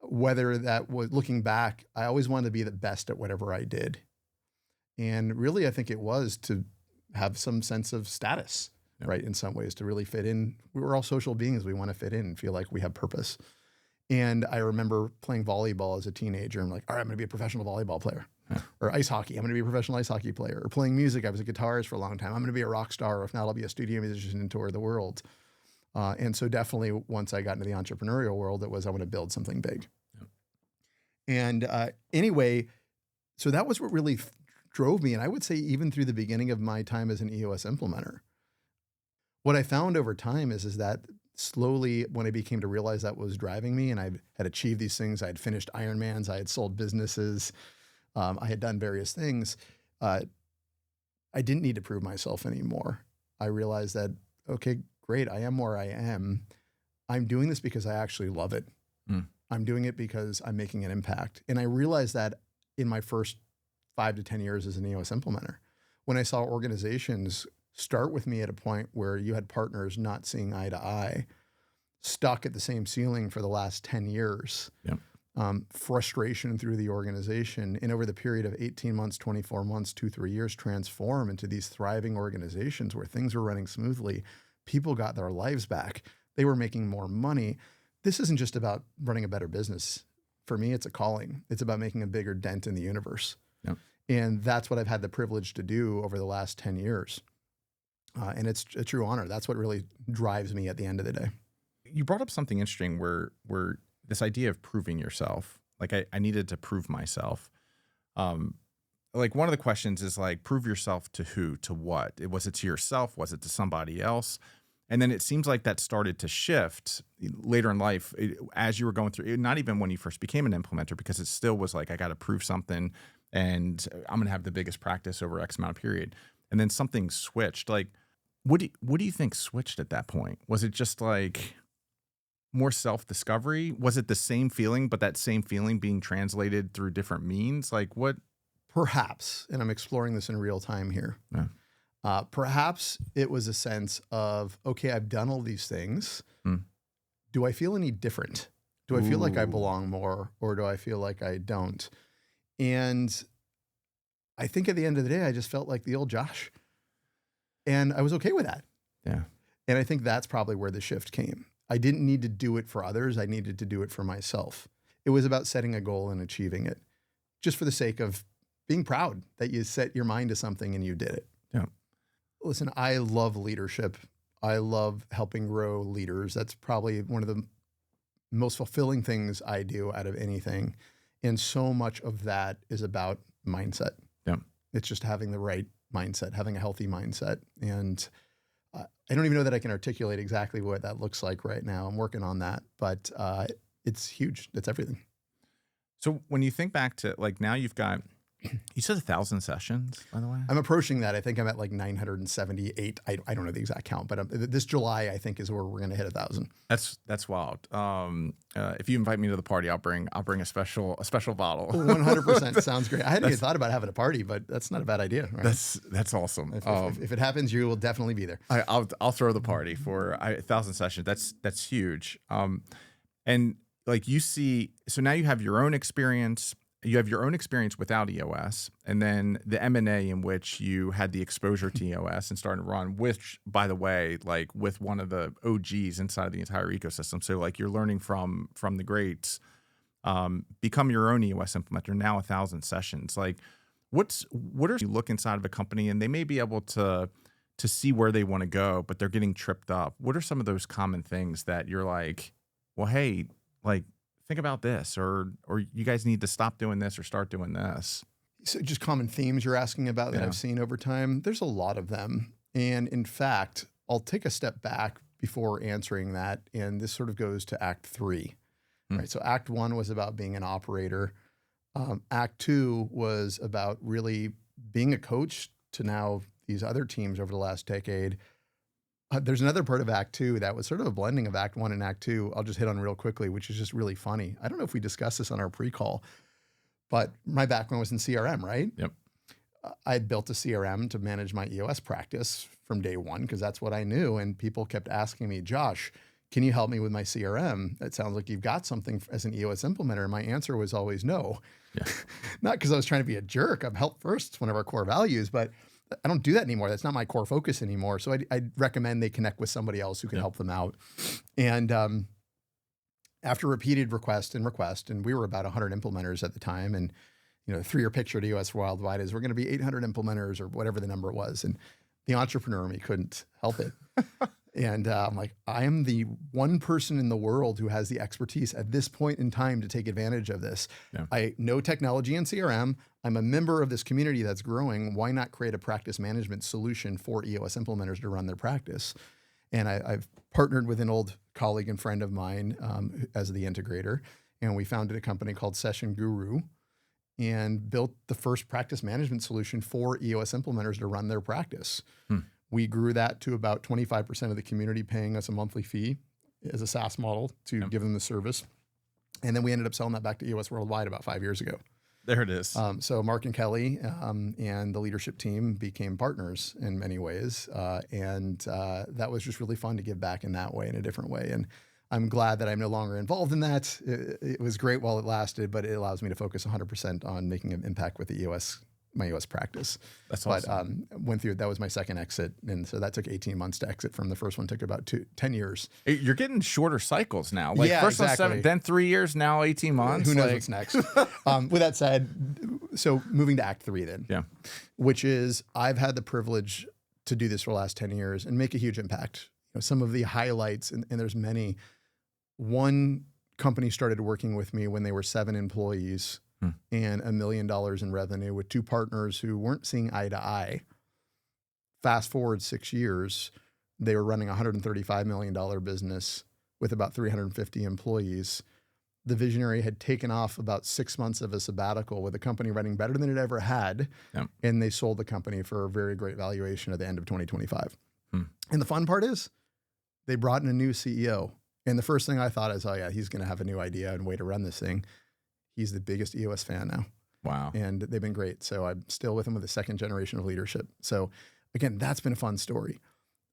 Whether that was, looking back, I always wanted to be the best at whatever I did. And really, I think it was to have some sense of status, right? In some ways, to really fit in. We're all social beings. We want to fit in and feel like we have purpose. And I remember playing volleyball as a teenager. I'm like, all right, I'm going to be a professional volleyball player. Or ice hockey, I'm going to be a professional ice hockey player. Or playing music, I was a guitarist for a long time. I'm going to be a rock star, or if not, I'll be a studio musician and tour the world. And so definitely once I got into the entrepreneurial world, it was I want to build something big. And anyway, so that was what really drove me. And I would say even through the beginning of my time as an EOS implementer, what I found over time is that slowly when I became to realize that was driving me and I had achieved these things, I had finished Ironmans, I had sold businesses, I had done various things, I didn't need to prove myself anymore. I realized that, okay, great, I am where I am. I'm doing this because I actually love it. I'm doing it because I'm making an impact. And I realized that in my first 5 to 10 years as an EOS implementer, when I saw organizations start with me at a point where you had partners not seeing eye to eye, stuck at the same ceiling for the last 10 years, frustration through the organization, and over the period of 18 months, 24 months, 2-3 years, transform into these thriving organizations where things were running smoothly. People got their lives back. They were making more money. This isn't just about running a better business. For me, it's a calling. It's about making a bigger dent in the universe. And that's what I've had the privilege to do over the last 10 years. And it's a true honor. That's what really drives me at the end of the day. You brought up something interesting where this idea of proving yourself, like I needed to prove myself. Like one of the questions is like, prove yourself to who, to what? Was it to yourself? Was it to somebody else? And then it seems like that started to shift later in life as you were going through, not even when you first became an implementer, because it still was like, I got to prove something and I'm going to have the biggest practice over X amount of period. And then something switched. Like, what do you think switched at that point? Was it just like more self-discovery? Was it the same feeling, but that same feeling being translated through different means? Like what? Perhaps, and I'm exploring this in real time here. Perhaps it was a sense of, okay, I've done all these things. Do I feel any different? Do I feel like I belong more, or do I feel like I don't? And I think at the end of the day, I just felt like the old Josh. And I was okay with that. Yeah. And I think that's probably where the shift came. I didn't need to do it for others. I needed to do it for myself. It was about setting a goal and achieving it, just for the sake of being proud that you set your mind to something and you did it. Yeah. Listen, I love leadership. I love helping grow leaders. That's probably one of the most fulfilling things I do out of anything. And so much of that is about mindset. Yeah. It's just having the right mindset, having a healthy mindset. And I don't even know that I can articulate exactly what that looks like right now. I'm working on that, but it's huge. It's everything. So when you think back to like now you've got, you said 1,000 sessions, by the way? I'm approaching that. I think I'm at like 978. I don't know the exact count, but this July, I think, is where we're going to hit 1,000. That's wild. If you invite me to the party, I'll bring a special bottle. 100% sounds great. I hadn't even thought about having a party, but that's not a bad idea. Right? That's awesome. If it happens, you will definitely be there. I'll throw the party for 1,000 sessions. That's huge. And like you see, so now you have your own experience. You have your own experience without EOS, and then the M&A in which you had the exposure to EOS and started to run, which, by the way, like with one of the OGs inside of the entire ecosystem. So like you're learning from the greats, become your own EOS implementer, now 1,000 sessions. Like what are you look inside of a company and they may be able to see where they want to go, but they're getting tripped up. What are some of those common things that you're like, well, hey, like, think about this, or you guys need to stop doing this or start doing this? So just common themes you're asking about that I've seen over time. There's a lot of them. And in fact, I'll take a step back before answering that. And this sort of goes to Act 3, right? So Act 1 was about being an operator. Act 2 was about really being a coach to now these other teams over the last decade. There's another part of Act 2 that was sort of a blending of Act 1 and Act 2. I'll just hit on real quickly, which is just really funny. I don't know if we discussed this on our pre-call, but my background was in CRM, right? Yep. I had built a CRM to manage my EOS practice from day one because that's what I knew. And people kept asking me, Josh, can you help me with my CRM? It sounds like you've got something as an EOS implementer. And my answer was always no. Yeah. Not because I was trying to be a jerk. I'm help first. It's one of our core values, but I don't do that anymore. That's not my core focus anymore. So I'd recommend they connect with somebody else who can help them out. And after repeated request, and we were about 100 implementers at the time. And, the 3-year picture to EOS worldwide is we're going to be 800 implementers or whatever the number was. And the entrepreneur in me couldn't help it. And I'm like, I am the one person in the world who has the expertise at this point in time to take advantage of this. Yeah. I know technology and CRM. I'm a member of this community that's growing. Why not create a practice management solution for EOS implementers to run their practice? And I've partnered with an old colleague and friend of mine as the integrator. And we founded a company called Session Guru and built the first practice management solution for EOS implementers to run their practice. We grew that to about 25% of the community paying us a monthly fee as a SaaS model to give them the service. And then we ended up selling that back to EOS Worldwide about 5 years ago. There it is. So Mark and Kelly and the leadership team became partners in many ways. And that was just really fun to give back in that way, in a different way. And I'm glad that I'm no longer involved in that. It was great while it lasted, but it allows me to focus 100% on making an impact with the my EOS practice. That's awesome. That was my second exit. And so that took 18 months to exit from. The first one took about 10 years. You're getting shorter cycles now. Like first exactly. one 7, then 3 years, now 18 months. Who knows what's next? With that said, so moving to Act 3 then. Yeah. Which is I've had the privilege to do this for the last 10 years and make a huge impact. Some of the highlights, and there's many. One company started working with me when they were 7 employees and $1 million in revenue with 2 partners who weren't seeing eye to eye. Fast forward 6 years, they were running a $135 million business with about 350 employees. The visionary had taken off about 6 months of a sabbatical with the company running better than it ever had. Yep. And they sold the company for a very great valuation at the end of 2025. And the fun part is they brought in a new CEO. And the first thing I thought is, oh yeah, he's going to have a new idea and way to run this thing. He's the biggest EOS fan now. Wow. And they've been great. So I'm still with him with the second generation of leadership. So again, that's been a fun story.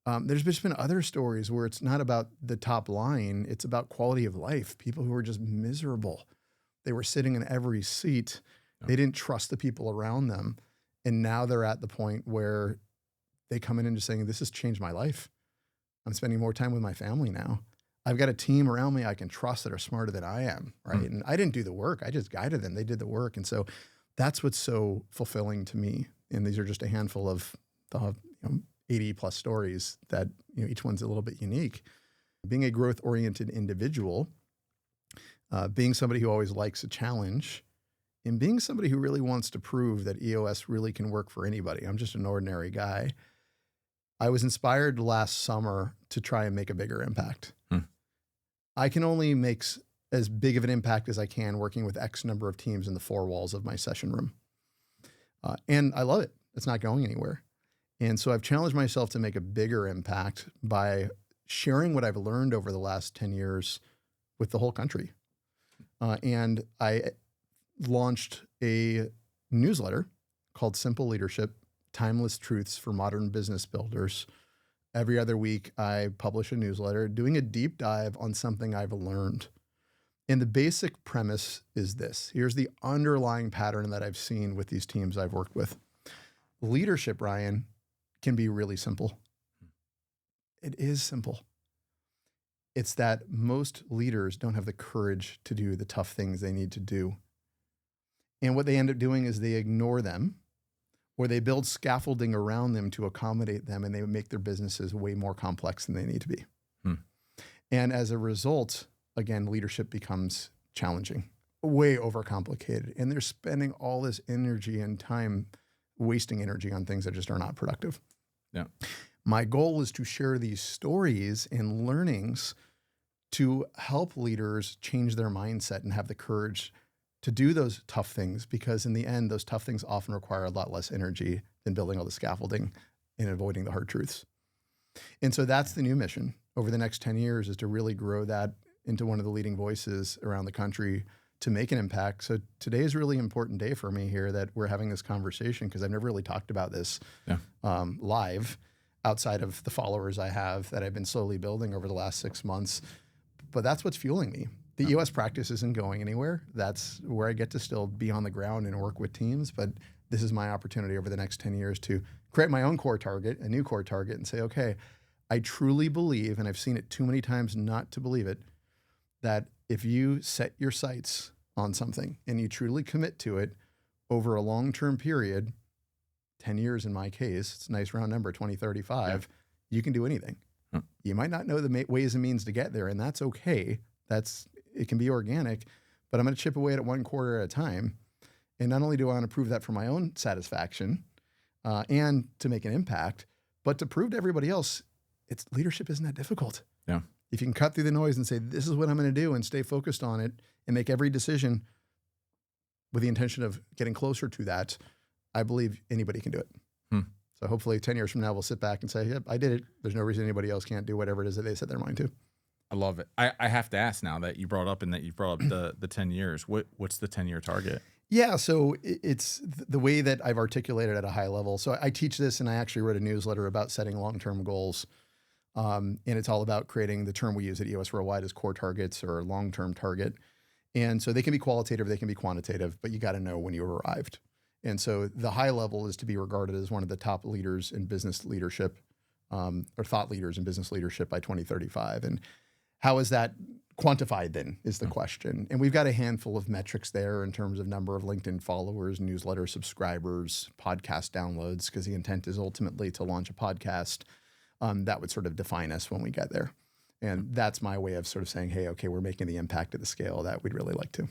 There's just been other stories where it's not about the top line. It's about quality of life. People who are just miserable. They were sitting in every seat. They didn't trust the people around them. And now they're at the point where they come in and just saying, this has changed my life. I'm spending more time with my family now. I've got a team around me I can trust that are smarter than I am, right? And I didn't do the work. I just guided them. They did the work. And so that's what's so fulfilling to me. And these are just a handful of the 80 plus stories that, each one's a little bit unique. Being a growth-oriented individual, being somebody who always likes a challenge, and being somebody who really wants to prove that EOS really can work for anybody. I'm just an ordinary guy. I was inspired last summer to try and make a bigger impact. I can only make as big of an impact as I can working with X number of teams in the four walls of my session room. And I love it. It's not going anywhere. And so I've challenged myself to make a bigger impact by sharing what I've learned over the last 10 years with the whole country. And I launched a newsletter called Simple Leadership, Timeless Truths for Modern Business Builders. Every other week, I publish a newsletter doing a deep dive on something I've learned. And the basic premise is this. Here's the underlying pattern that I've seen with these teams I've worked with. Leadership, Ryan, can be really simple. It is simple. It's that most leaders don't have the courage to do the tough things they need to do. And what they end up doing is they ignore them, or they build scaffolding around them to accommodate them, and they make their businesses way more complex than they need to be. And as a result, again, leadership becomes challenging, way overcomplicated. And they're spending all this energy and time, wasting energy on things that just are not productive. Yeah. My goal is to share these stories and learnings to help leaders change their mindset and have the courage to do those tough things, because in the end, those tough things often require a lot less energy than building all the scaffolding and avoiding the hard truths. And so that's the new mission over the next 10 years, is to really grow that into one of the leading voices around the country to make an impact. So today is a really important day for me here that we're having this conversation, because I've never really talked about this live outside of the followers I have that I've been slowly building over the last 6 months. But that's what's fueling me. The EOS practice isn't going anywhere. That's where I get to still be on the ground and work with teams. But this is my opportunity over the next 10 years to create my own core target, a new core target, and say, okay, I truly believe, and I've seen it too many times not to believe it, that if you set your sights on something and you truly commit to it over a long-term period, 10 years in my case, it's a nice round number, 2035, you can do anything. You might not know the ways and means to get there, and that's okay. It can be organic, but I'm going to chip away at it one quarter at a time. And not only do I want to prove that for my own satisfaction and to make an impact, but to prove to everybody else, leadership isn't that difficult. Yeah. If you can cut through the noise and say, this is what I'm going to do, and stay focused on it and make every decision with the intention of getting closer to that, I believe anybody can do it. So hopefully 10 years from now, we'll sit back and say, yep, I did it. There's no reason anybody else can't do whatever it is that they set their mind to. I love it. I have to ask now that you brought up the 10 years. What's the 10-year target? Yeah, so it's the way that I've articulated at a high level. So I teach this, and I actually wrote a newsletter about setting long-term goals. And it's all about creating the term we use at EOS Worldwide as core targets or long-term target. And so they can be qualitative, they can be quantitative, but you got to know when you've arrived. And so the high level is to be regarded as one of the top leaders in business leadership, or thought leaders in business leadership by 2035. And how is that quantified then is the question. And we've got a handful of metrics there in terms of number of LinkedIn followers, newsletter subscribers, podcast downloads, because the intent is ultimately to launch a podcast that would sort of define us when we get there. And that's my way of sort of saying, hey, okay, we're making the impact at the scale that we'd really like to.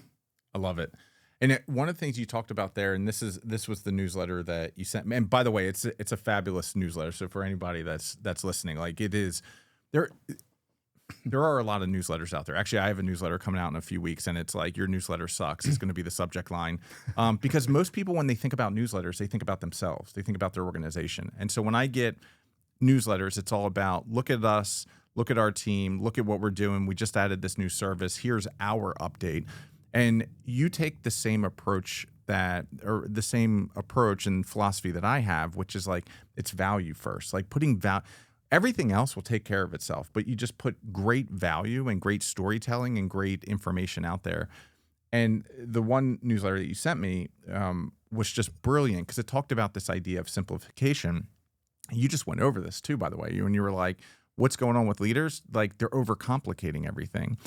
I love it. And one of the things you talked about there, and this was the newsletter that you sent me. And by the way, it's a fabulous newsletter. So for anybody that's listening, like it is, there are a lot of newsletters out there. Actually, I have a newsletter coming out in a few weeks, and it's like, your newsletter sucks. It's going to be the subject line. Because most people, when they think about newsletters, they think about themselves. They think about their organization. And so when I get newsletters, it's all about, look at us, look at our team, look at what we're doing. We just added this new service. Here's our update. And you take the same approach the same approach and philosophy that I have, which is like, it's value first, like putting value. Everything else will take care of itself, but you just put great value and great storytelling and great information out there. And the one newsletter that you sent me was just brilliant, because it talked about this idea of simplification. You just went over this too, by the way, when you were like, what's going on with leaders? Like, they're overcomplicating everything.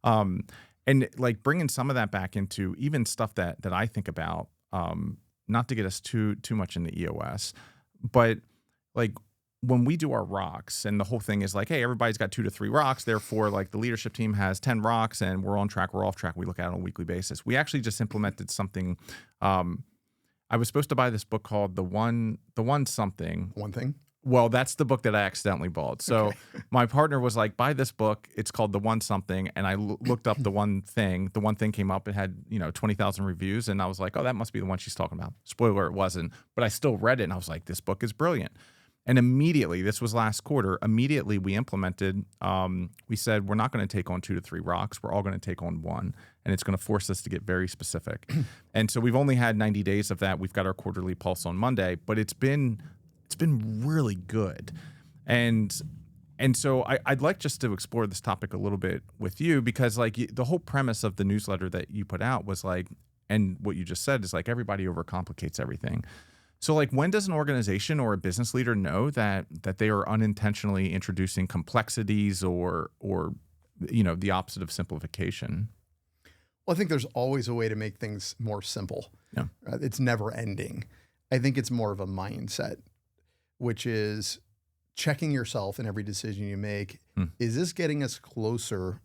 And like bringing some of that back into even stuff that I think about, not to get us too much into EOS, but like, when we do our rocks, and the whole thing is like, hey, everybody's got 2 to 3 rocks. Therefore, like the leadership team has 10 rocks and we're on track, we're off track. We look at it on a weekly basis. We actually just implemented something. I was supposed to buy this book called The One Something. One Thing? Well, that's the book that I accidentally bought. So Okay. my partner was like, buy this book. It's called The One Something. And I looked up The One Thing. The One Thing came up. It had, 20,000 reviews. And I was like, oh, that must be the one she's talking about. Spoiler, it wasn't. But I still read it. And I was like, this book is brilliant. And immediately, this was last quarter, immediately we implemented, we said, we're not going to take on 2 to 3 rocks. We're all going to take on 1. And it's going to force us to get very specific. And so we've only had 90 days of that. We've got our quarterly pulse on Monday, but it's been really good. And so I'd like just to explore this topic a little bit with you, because like the whole premise of the newsletter that you put out was like, and what you just said is like, everybody overcomplicates everything. So like, when does an organization or a business leader know that they are unintentionally introducing complexities or the opposite of simplification? Well, I think there's always a way to make things more simple. Yeah. It's never ending. I think it's more of a mindset, which is checking yourself in every decision you make. Is this getting us closer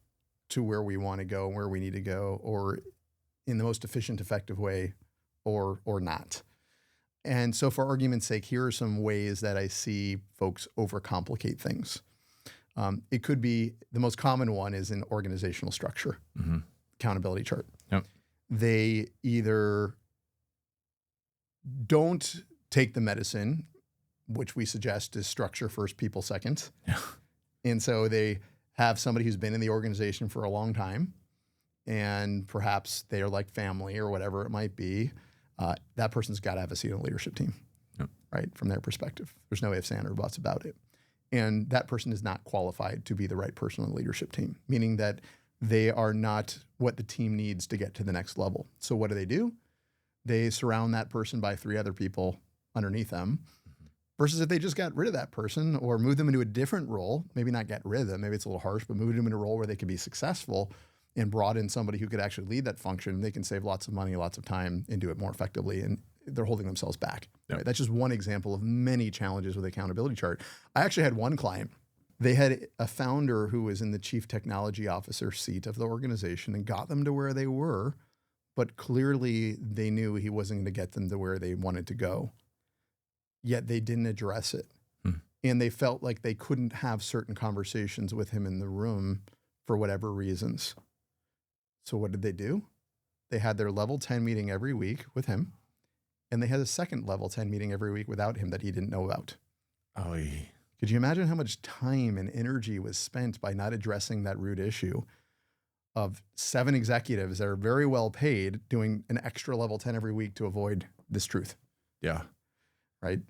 to where we want to go and where we need to go, or in the most efficient, effective way, or not? And so for argument's sake, here are some ways that I see folks overcomplicate things. It could be, the most common one is in organizational structure, accountability chart. Yep. They either don't take the medicine, which we suggest is structure first, people second. Yeah. And so they have somebody who's been in the organization for a long time, and perhaps they are like family or whatever it might be. That person's got to have a seat on the leadership team, right? From their perspective, there's no ifs, ands, or buts about it. And that person is not qualified to be the right person on the leadership team, meaning that they are not what the team needs to get to the next level. So what do? They surround that person by 3 other people underneath them, versus if they just got rid of that person or moved them into a different role, maybe not get rid of them, maybe it's a little harsh, but moved them into a role where they could be successful and brought in somebody who could actually lead that function, they can save lots of money, lots of time, and do it more effectively. And they're holding themselves back. Yep. Right? That's just one example of many challenges with the accountability chart. I actually had one client. They had a founder who was in the chief technology officer seat of the organization and got them to where they were, but clearly they knew he wasn't going to get them to where they wanted to go. Yet they didn't address it. And they felt like they couldn't have certain conversations with him in the room for whatever reasons. So what did they do? They had their level 10 meeting every week with him, and they had a second level 10 meeting every week without him that he didn't know about. Oh, Could you imagine how much time and energy was spent by not addressing that root issue of 7 executives that are very well paid doing an extra level 10 every week to avoid this truth? yeah. Right?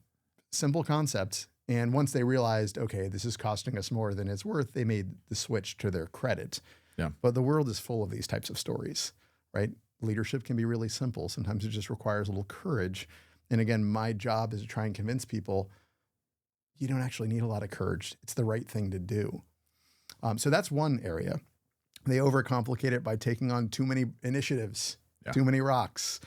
Simple concept. And once they realized, okay, this is costing us more than it's worth, they made the switch to their credit. Yeah. But the world is full of these types of stories, right? Leadership can be really simple. Sometimes it just requires a little courage. And again, my job is to try and convince people you don't actually need a lot of courage. It's the right thing to do. So that's one area. They overcomplicate it by taking on too many initiatives, too many rocks.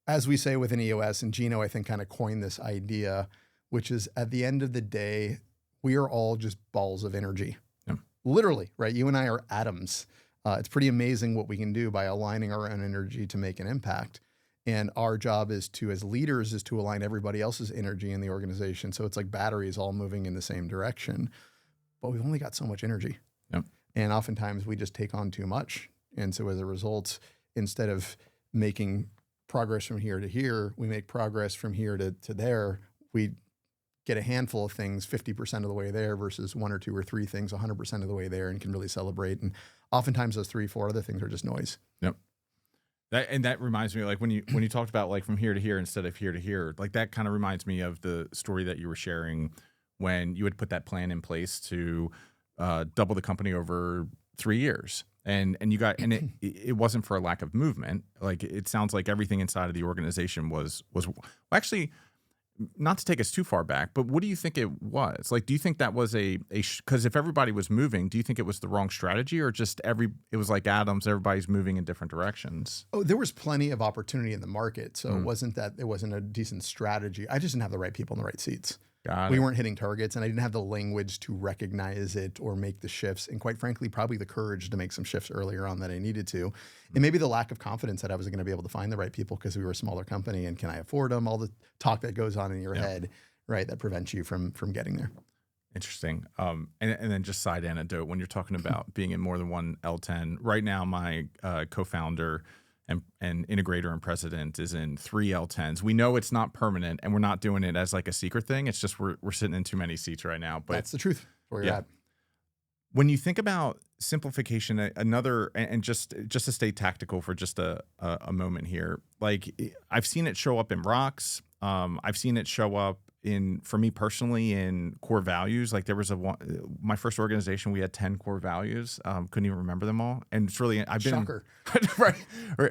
As we say within EOS, and Gino, I think, kind of coined this idea, which is at the end of the day, we are all just balls of energy. Yeah. Literally, right? You and I are atoms. It's pretty amazing what we can do by aligning our own energy to make an impact. And our job is to, as leaders, is to align everybody else's energy in the organization. So it's like batteries all moving in the same direction, but we've only got so much energy. Yep. And oftentimes we just take on too much. And so as a result, instead of making progress from here to here, we make progress from here to there. We get a handful of things 50% of the way there versus 1 or 2 or 3 things 100% of the way there, and can really celebrate. And oftentimes those 3, 4 other things are just noise. Yep. That reminds me, like when you talked about like from here to here instead of here to here, like that kind of reminds me of the story that you were sharing when you had put that plan in place to double the company over 3 years. And it wasn't for a lack of movement. Like it sounds like everything inside of the organization was actually not to take us too far back, but what do you think it was? Like, do you think that was because if everybody was moving, do you think it was the wrong strategy, or just it was like atoms, everybody's moving in different directions? Oh, there was plenty of opportunity in the market. So it wasn't that it wasn't a decent strategy. I just didn't have the right people in the right seats. We weren't hitting targets, and I didn't have the language to recognize it or make the shifts. And quite frankly, probably the courage to make some shifts earlier on that I needed to. And maybe the lack of confidence that I was going to be able to find the right people because we were a smaller company and can I afford them? All the talk that goes on in your head, right? That prevents you from getting there. Interesting. And then just side anecdote, when you're talking about being in more than one L10, right now my co-founder and integrator and president is in 3 L10s. We know it's not permanent, and we're not doing it as like a secret thing. It's just we're sitting in too many seats right now. But that's the truth where you're at. When you think about simplification, and just to stay tactical for just a moment here, like I've seen it show up in rocks. I've seen it show up for me personally in core values. Like there was my first organization, we had 10 core values. Couldn't even remember them all. And it's really, Shocker. Right.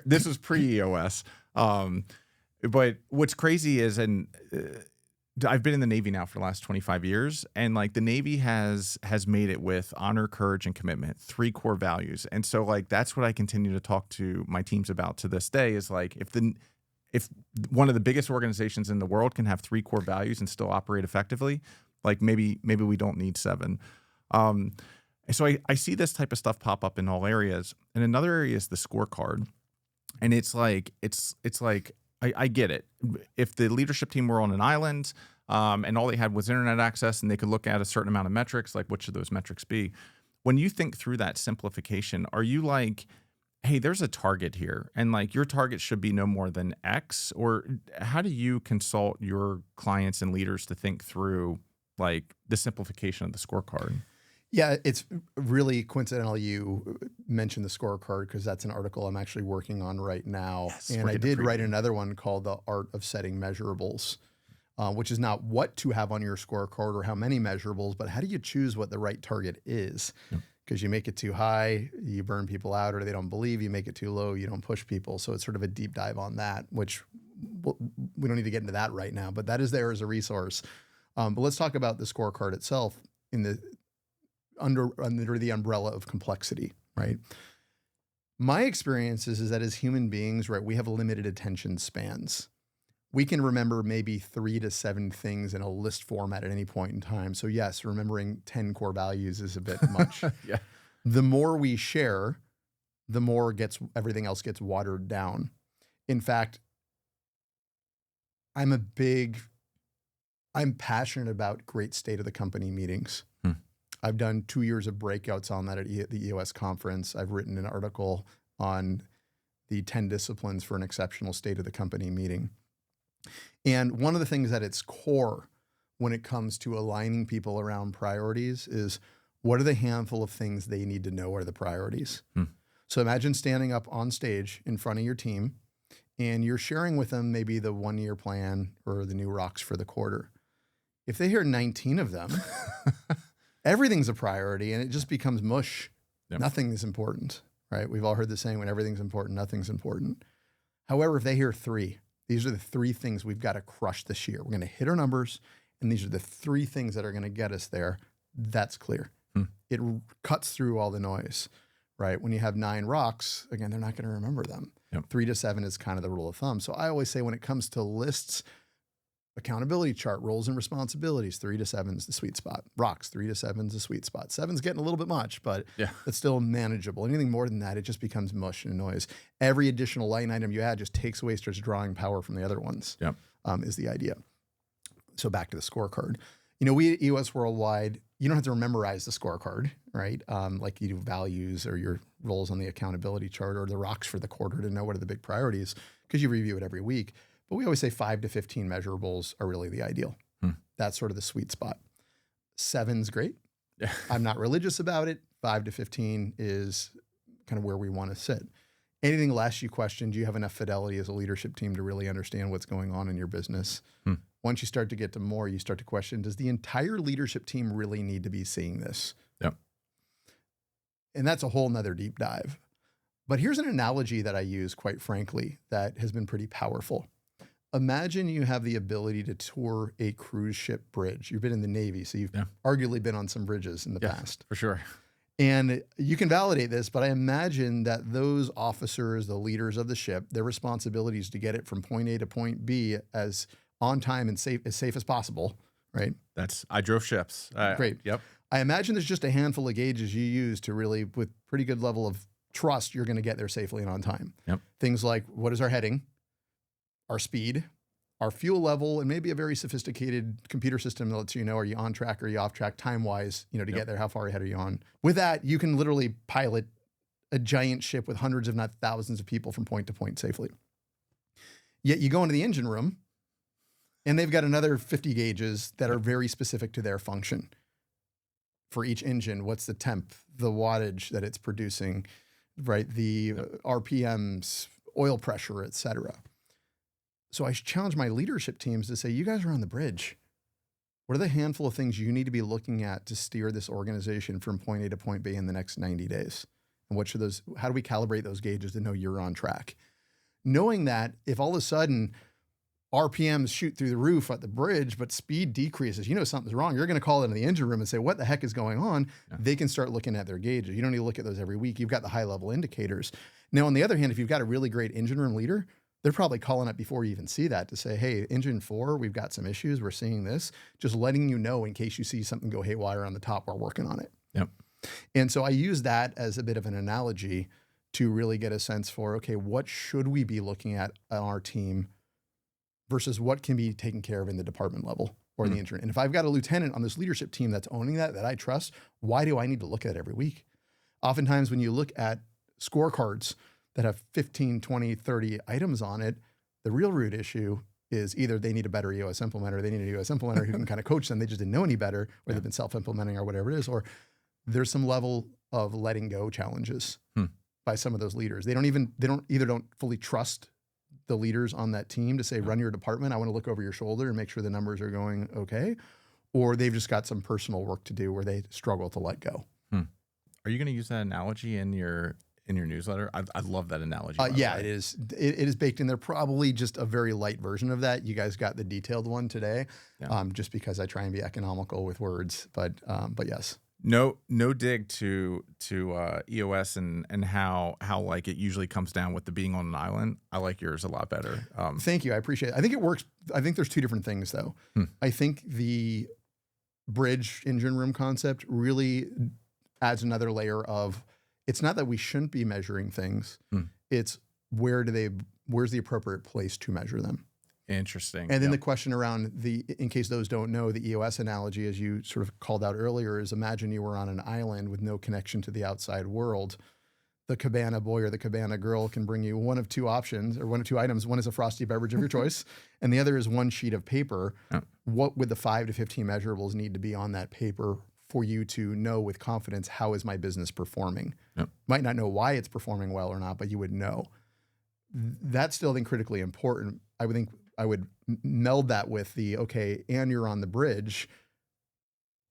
This was pre-EOS. But what's crazy is, I've been in the Navy now for the last 25 years, and like the Navy has made it with honor, courage, and commitment, 3 core values. And so like, that's what I continue to talk to my teams about to this day is like, if one of the biggest organizations in the world can have 3 core values and still operate effectively, like maybe we don't need 7. And so I see this type of stuff pop up in all areas. And another area is the scorecard. And it's like, I get it. If the leadership team were on an island and all they had was internet access and they could look at a certain amount of metrics, like what should those metrics be? When you think through that simplification, are you like, hey, there's a target here and like your target should be no more than X? Or how do you consult your clients and leaders to think through like the simplification of the scorecard? Yeah, it's really coincidental you mentioned the scorecard because that's an article I'm actually working on right now. Yes, and I did write another one called The Art of Setting Measurables, which is not what to have on your scorecard or how many measurables, but how do you choose what the right target is? Because you make it too high, you burn people out or they don't believe. You make it too low, you don't push people. So it's sort of a deep dive on that, which we don't need to get into that right now, but that is there as a resource. But let's talk about the scorecard itself under the umbrella of complexity, right? My experience is that as human beings, right, we have limited attention spans. We can remember maybe 3 to 7 things in a list format at any point in time. So yes, remembering 10 core values is a bit much. Yeah. The more we share, the more everything else gets watered down. In fact, I'm passionate about great state of the company meetings. I've done 2 years of breakouts on that at the EOS conference. I've written an article on the 10 disciplines for an exceptional state of the company meeting. And one of the things at its core when it comes to aligning people around priorities is what are the handful of things they need to know are the priorities. So imagine standing up on stage in front of your team and you're sharing with them maybe the 1-year plan or the new rocks for the quarter. If they hear 19 of them, everything's a priority and it just becomes mush. Yep. Nothing is important, right? We've all heard the saying, when everything's important, nothing's important. However, if they hear 3, these are the 3 things we've got to crush this year. We're going to hit our numbers, and these are the 3 things that are going to get us there. That's clear. It cuts through all the noise, right? When you have 9 rocks, again, they're not going to remember them. 3 to 7 is kind of the rule of thumb. So I always say when it comes to lists, accountability chart, roles and responsibilities, 3 to 7 is the sweet spot. Rocks, 3 to 7 is the sweet spot. 7's getting a little bit much, but it's still manageable. Anything more than that, it just becomes mush and noise. Every additional line item you add just takes away, starts drawing power from the other ones, is the idea. So back to the scorecard. You know, we at EOS Worldwide, you don't have to memorize the scorecard, right? Like you do values or your roles on the accountability chart or the rocks for the quarter to know what are the big priorities because you review it every week. But we always say 5 to 15 measurables are really the ideal. That's sort of the sweet spot. 7's great. I'm not religious about it. 5 to 15 is kind of where we want to sit. Anything less, you question, do you have enough fidelity as a leadership team to really understand what's going on in your business? Once you start to get to more, you start to question, does the entire leadership team really need to be seeing this? And that's a whole nother deep dive. But here's an analogy that I use, quite frankly, that has been pretty powerful. Imagine you have the ability to tour a cruise ship bridge. You've been in the Navy, so you've Yeah. arguably been on some bridges in the past. For sure. And you can validate this, but I imagine that those officers, the leaders of the ship, their responsibility is to get it from point A to point B as on time and safe as possible, right? I drove ships. Great. Yep. I imagine there's just a handful of gauges you use to really, with pretty good level of trust, you're going to get there safely and on time. Yep. Things like, what is our heading, our speed, our fuel level, and maybe a very sophisticated computer system that lets you know, are you on track or are you off track time-wise, to get there, how far ahead are you on? With that, you can literally pilot a giant ship with hundreds, if not thousands of people from point to point safely. Yet you go into the engine room, and they've got another 50 gauges that are very specific to their function. For each engine, what's the temp, the wattage that it's producing, right? The RPMs, oil pressure, et cetera. So I challenge my leadership teams to say, you guys are on the bridge. What are the handful of things you need to be looking at to steer this organization from point A to point B in the next 90 days? And how do we calibrate those gauges to know you're on track? Knowing that if all of a sudden RPMs shoot through the roof at the bridge, but speed decreases, something's wrong. You're going to call into the engine room and say, what the heck is going on? Yeah. They can start looking at their gauges. You don't need to look at those every week. You've got the high level indicators. Now, on the other hand, if you've got a really great engine room leader, they're probably calling up before you even see that to say, hey, engine 4, we've got some issues. We're seeing this. Just letting you know in case you see something go haywire on the top, we're working on it. Yep. And so I use that as a bit of an analogy to really get a sense for, okay, what should we be looking at on our team versus what can be taken care of in the department level or the engine. And if I've got a lieutenant on this leadership team that's owning that I trust, why do I need to look at it every week? Oftentimes when you look at scorecards that have 15, 20, 30 items on it, the real root issue is either they need a better EOS implementer, they need an EOS implementer who can kind of coach them, they just didn't know any better, or they've been self-implementing or whatever it is, or there's some level of letting go challenges by some of those leaders. They don't fully trust the leaders on that team to say, run your department, I want to look over your shoulder and make sure the numbers are going okay, or they've just got some personal work to do where they struggle to let go. Are you going to use that analogy in your newsletter? I love that analogy. Yeah, it is. It is baked in there. Probably just a very light version of that. You guys got the detailed one today, just because I try and be economical with words. But yes. No dig to EOS and how like it usually comes down with the being on an island. I like yours a lot better. Thank you. I appreciate it. I think it works. I think there's two different things though. I think the bridge engine room concept really adds another layer of, it's not that we shouldn't be measuring things. It's where's the appropriate place to measure them. Interesting. And then the question around in case those don't know, the EOS analogy, as you sort of called out earlier, is imagine you were on an island with no connection to the outside world. The cabana boy or the cabana girl can bring you one of two options or one of two items. One is a frosty beverage of your choice, and the other is one sheet of paper. What would the 5 to 15 measurables need to be on that paper for you to know with confidence, how is my business performing? Might not know why it's performing well or not, but you would know. That's still, I think, critically important. I would meld that with and you're on the bridge.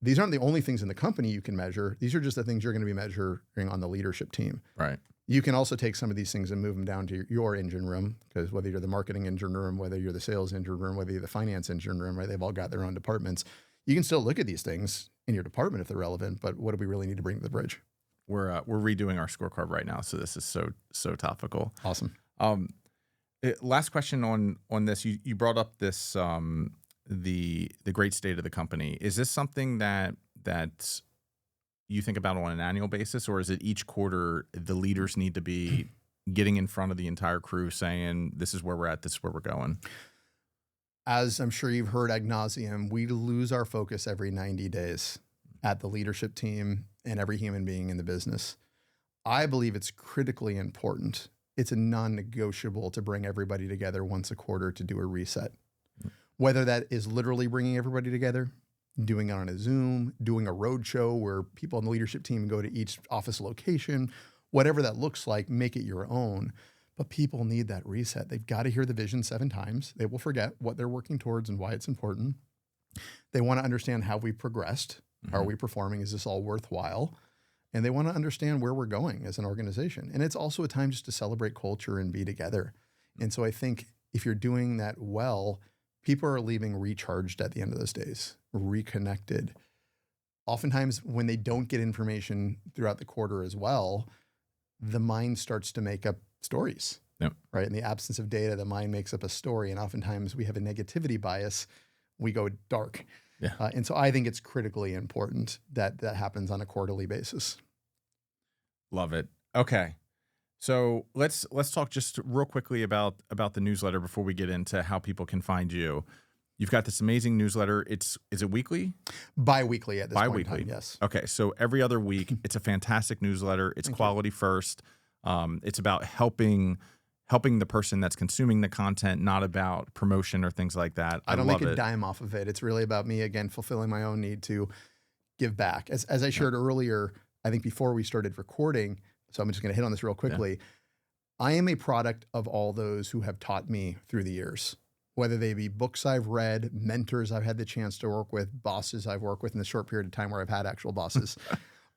These aren't the only things in the company you can measure. These are just the things you're going to be measuring on the leadership team. Right. You can also take some of these things and move them down to your engine room, because whether you're the marketing engine room, whether you're the sales engine room, whether you're the finance engine room, right? They've all got their own departments. You can still look at these things in your department if they're relevant, but what do we really need to bring to the bridge? We're redoing our scorecard right now, so this is so topical. Awesome. Last question on this. You brought up this the great state of the company. Is this something that you think about on an annual basis, or is it each quarter the leaders need to be getting in front of the entire crew saying, this is where we're at, this is where we're going? As I'm sure you've heard ad nauseum, we lose our focus every 90 days at the leadership team and every human being in the business. I believe it's critically important. It's a non-negotiable to bring everybody together once a quarter to do a reset. Whether that is literally bringing everybody together, doing it on a Zoom, doing a road show where people on the leadership team go to each office location, whatever that looks like, make it your own. But people need that reset. They've got to hear the vision 7 times. They will forget what they're working towards and why it's important. They want to understand how we progressed. How are we performing? Is this all worthwhile? And they want to understand where we're going as an organization. And it's also a time just to celebrate culture and be together. And so I think if you're doing that well, people are leaving recharged at the end of those days, reconnected. Oftentimes when they don't get information throughout the quarter as well, the mind starts to make up stories, Yep. right? In the absence of data, the mind makes up a story. And oftentimes we have a negativity bias. We go dark. Yeah. And so I think it's critically important that that happens on a quarterly basis. Love it. Okay. So let's talk just real quickly about the newsletter before we get into how people can find you. You've got this amazing newsletter. Is it weekly? Bi-weekly at this point in Bi-weekly. time, yes. Okay. So every other week, it's a fantastic newsletter. It's quality first. It's about helping the person that's consuming the content, not about promotion or things like that. I don't love make a it. dime off of it. It's really about me, again, fulfilling my own need to give back. As I shared earlier, I think before we started recording, so I'm just going to hit on this real quickly. I am a product of all those who have taught me through the years, whether they be books I've read, mentors I've had the chance to work with, bosses I've worked with in the short period of time where I've had actual bosses.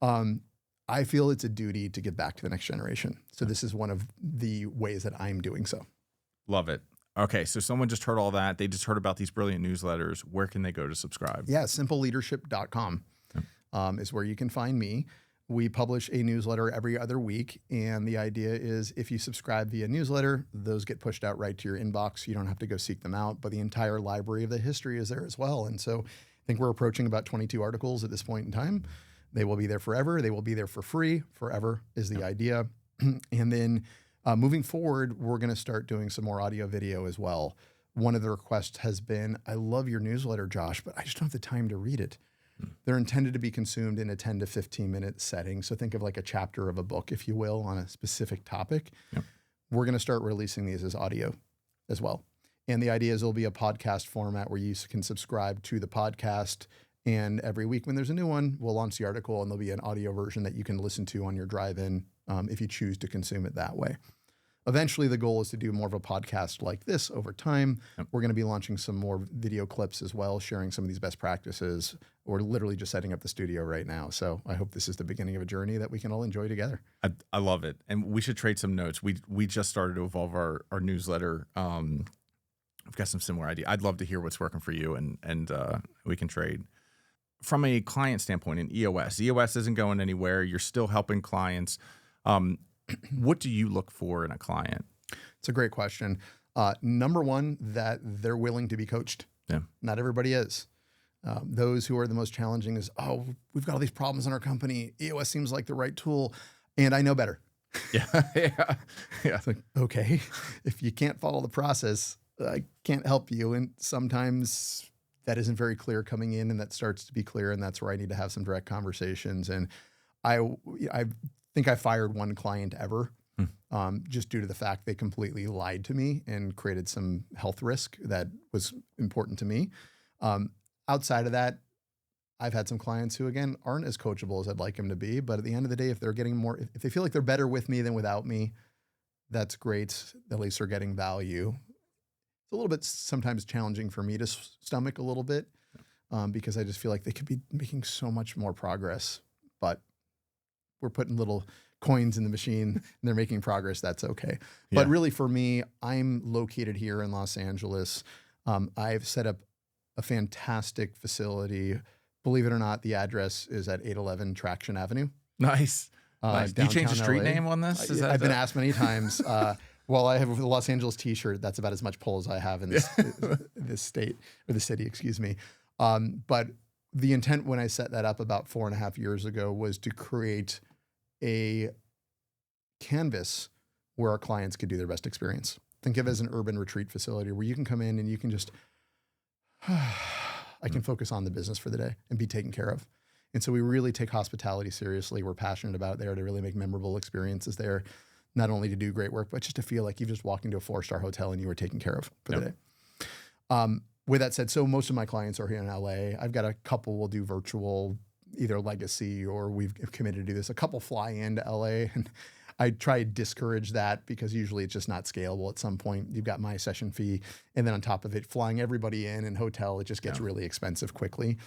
I feel it's a duty to give back to the next generation. So this is one of the ways that I'm doing so. Love it. Okay. So someone just heard all that. They just heard about these brilliant newsletters. Where can they go to subscribe? Yeah, simpleleadership.com is where you can find me. We publish a newsletter every other week, and the idea is if you subscribe via newsletter, those get pushed out right to your inbox. You don't have to go seek them out, but the entire library of the history is there as well. And so I think we're approaching about 22 articles at this point in time. They will be there forever. They will be there for free. Forever is the idea. And then moving forward, we're going to start doing some more audio video as well. One of the requests has been, I love your newsletter, Josh, but I just don't have the time to read it. They're intended to be consumed in a 10 to 15 minute setting. So think of like a chapter of a book, if you will, on a specific topic. Yep. We're going to start releasing these as audio as well. And the idea is it'll be a podcast format where you can subscribe to the podcast. And every week when there's a new one, we'll launch the article and there'll be an audio version that you can listen to on your drive-in if you choose to consume it that way. Eventually, the goal is to do more of a podcast like this over time. Yep. We're going to be launching some more video clips as well, sharing some of these best practices. We're literally just setting up the studio right now. So I hope this is the beginning of a journey that we can all enjoy together. I love it. And we should trade some notes. We just started to evolve our newsletter. I've got some similar ideas. I'd love to hear what's working for you, and we can trade. From a client standpoint in EOS isn't going anywhere. You're still helping clients. What do you look for in a client? It's a great question. Number one, that they're willing to be coached. Yeah. Not everybody is. Those who are the most challenging is, oh, we've got all these problems in our company. EOS seems like the right tool, and I know better. Yeah. Yeah. It's like, okay, if you can't follow the process, I can't help you. And sometimes that isn't very clear coming in, and that starts to be clear, and that's where I need to have some direct conversations. And I think I fired one client ever, just due to the fact they completely lied to me and created some health risk that was important to me. Outside of that, I've had some clients who, again, aren't as coachable as I'd like them to be. But at the end of the day, if they're getting more, if they feel like they're better with me than without me, that's great. At least they're getting value. It's a little bit sometimes challenging for me to stomach a little bit because I just feel like they could be making so much more progress. But we're putting little coins in the machine and they're making progress. That's okay. Yeah. But really for me, I'm located here in Los Angeles. I've set up a fantastic facility. Believe it or not, the address is at 811 Traction Avenue. Nice. Nice. Do you change the downtown street LA. name on this? I've been asked many times. Well, I have a Los Angeles t-shirt. That's about as much pull as I have in this, this state or the city, excuse me. But the intent when I set that up about 4.5 years ago was to create a canvas where our clients could do their best experience. Think of it as an urban retreat facility where you can come in and you can just, I can focus on the business for the day and be taken care of. And so we really take hospitality seriously. We're passionate about it there to really make memorable experiences there, not only to do great work, but just to feel like you've just walked into a 4-star hotel and you were taken care of for the day. With that said, so most of my clients are here in LA. I've got a couple will do virtual, either legacy or we've committed to do this. A couple fly into LA, and I try to discourage that because usually it's just not scalable at some point. You've got my session fee, and then on top of it, flying everybody in and hotel, it just gets really expensive quickly.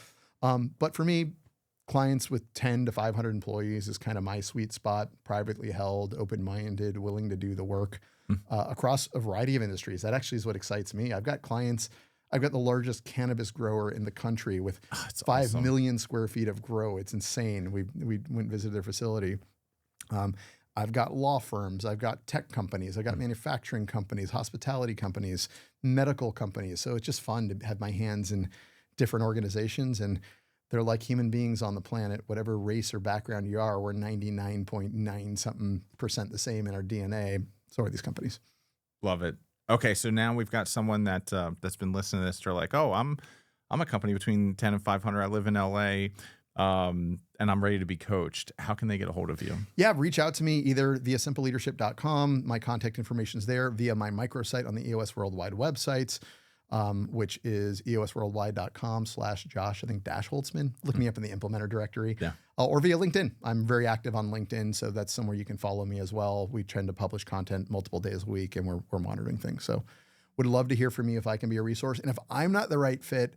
But for me, clients with 10 to 500 employees is kind of my sweet spot, privately held, open-minded, willing to do the work. across a variety of industries. That actually is what excites me. I've got clients. I've got the largest cannabis grower in the country with 5 million square feet of grow. It's insane. We went and visited their facility. I've got law firms. I've got tech companies. I've got manufacturing companies, hospitality companies, medical companies. So it's just fun to have my hands in different organizations, and they're like human beings on the planet. Whatever race or background you are, we're 99.9 something % the same in our DNA. So are these companies. Love it. Okay, so now we've got someone that that's been listening to this. They're like, oh, I'm a company between 10 and 500. I live in LA, and I'm ready to be coached. How can they get a hold of you? Yeah, reach out to me either via simpleleadership.com. My contact information is there, via my microsite on the EOS Worldwide websites, which is eosworldwide.com/Josh, I think -Holtzman. Look me up in the implementer directory. Yeah. Or via LinkedIn. I'm very active on LinkedIn, so that's somewhere you can follow me as well. We tend to publish content multiple days a week, and we're monitoring things. So would love to hear from you if I can be a resource. And if I'm not the right fit,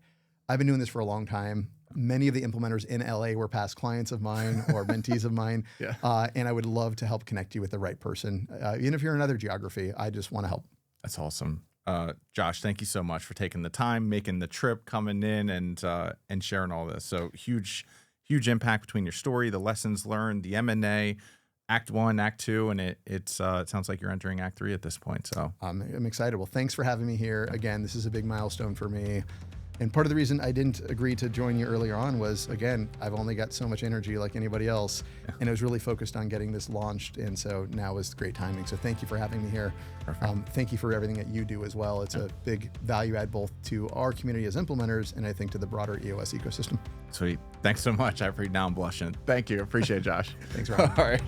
I've been doing this for a long time. Many of the implementers in LA were past clients of mine or mentees of mine. Yeah. And I would love to help connect you with the right person. Even if you're in another geography, I just want to help. That's awesome. Josh, thank you so much for taking the time, making the trip, coming in, and sharing all this. So huge impact between your story, the lessons learned, the M&A, Act 1, Act 2, and it sounds like you're entering Act 3 at this point. So I'm excited. Well, thanks for having me here. Again, this is a big milestone for me. And part of the reason I didn't agree to join you earlier on was, again, I've only got so much energy like anybody else, and I was really focused on getting this launched. And so now is great timing. So thank you for having me here. Thank you for everything that you do as well. It's a big value add both to our community as implementers and I think to the broader EOS ecosystem. Sweet. Thanks so much. Now I'm blushing. Thank you. Appreciate it, Josh. Thanks, Rob. All right.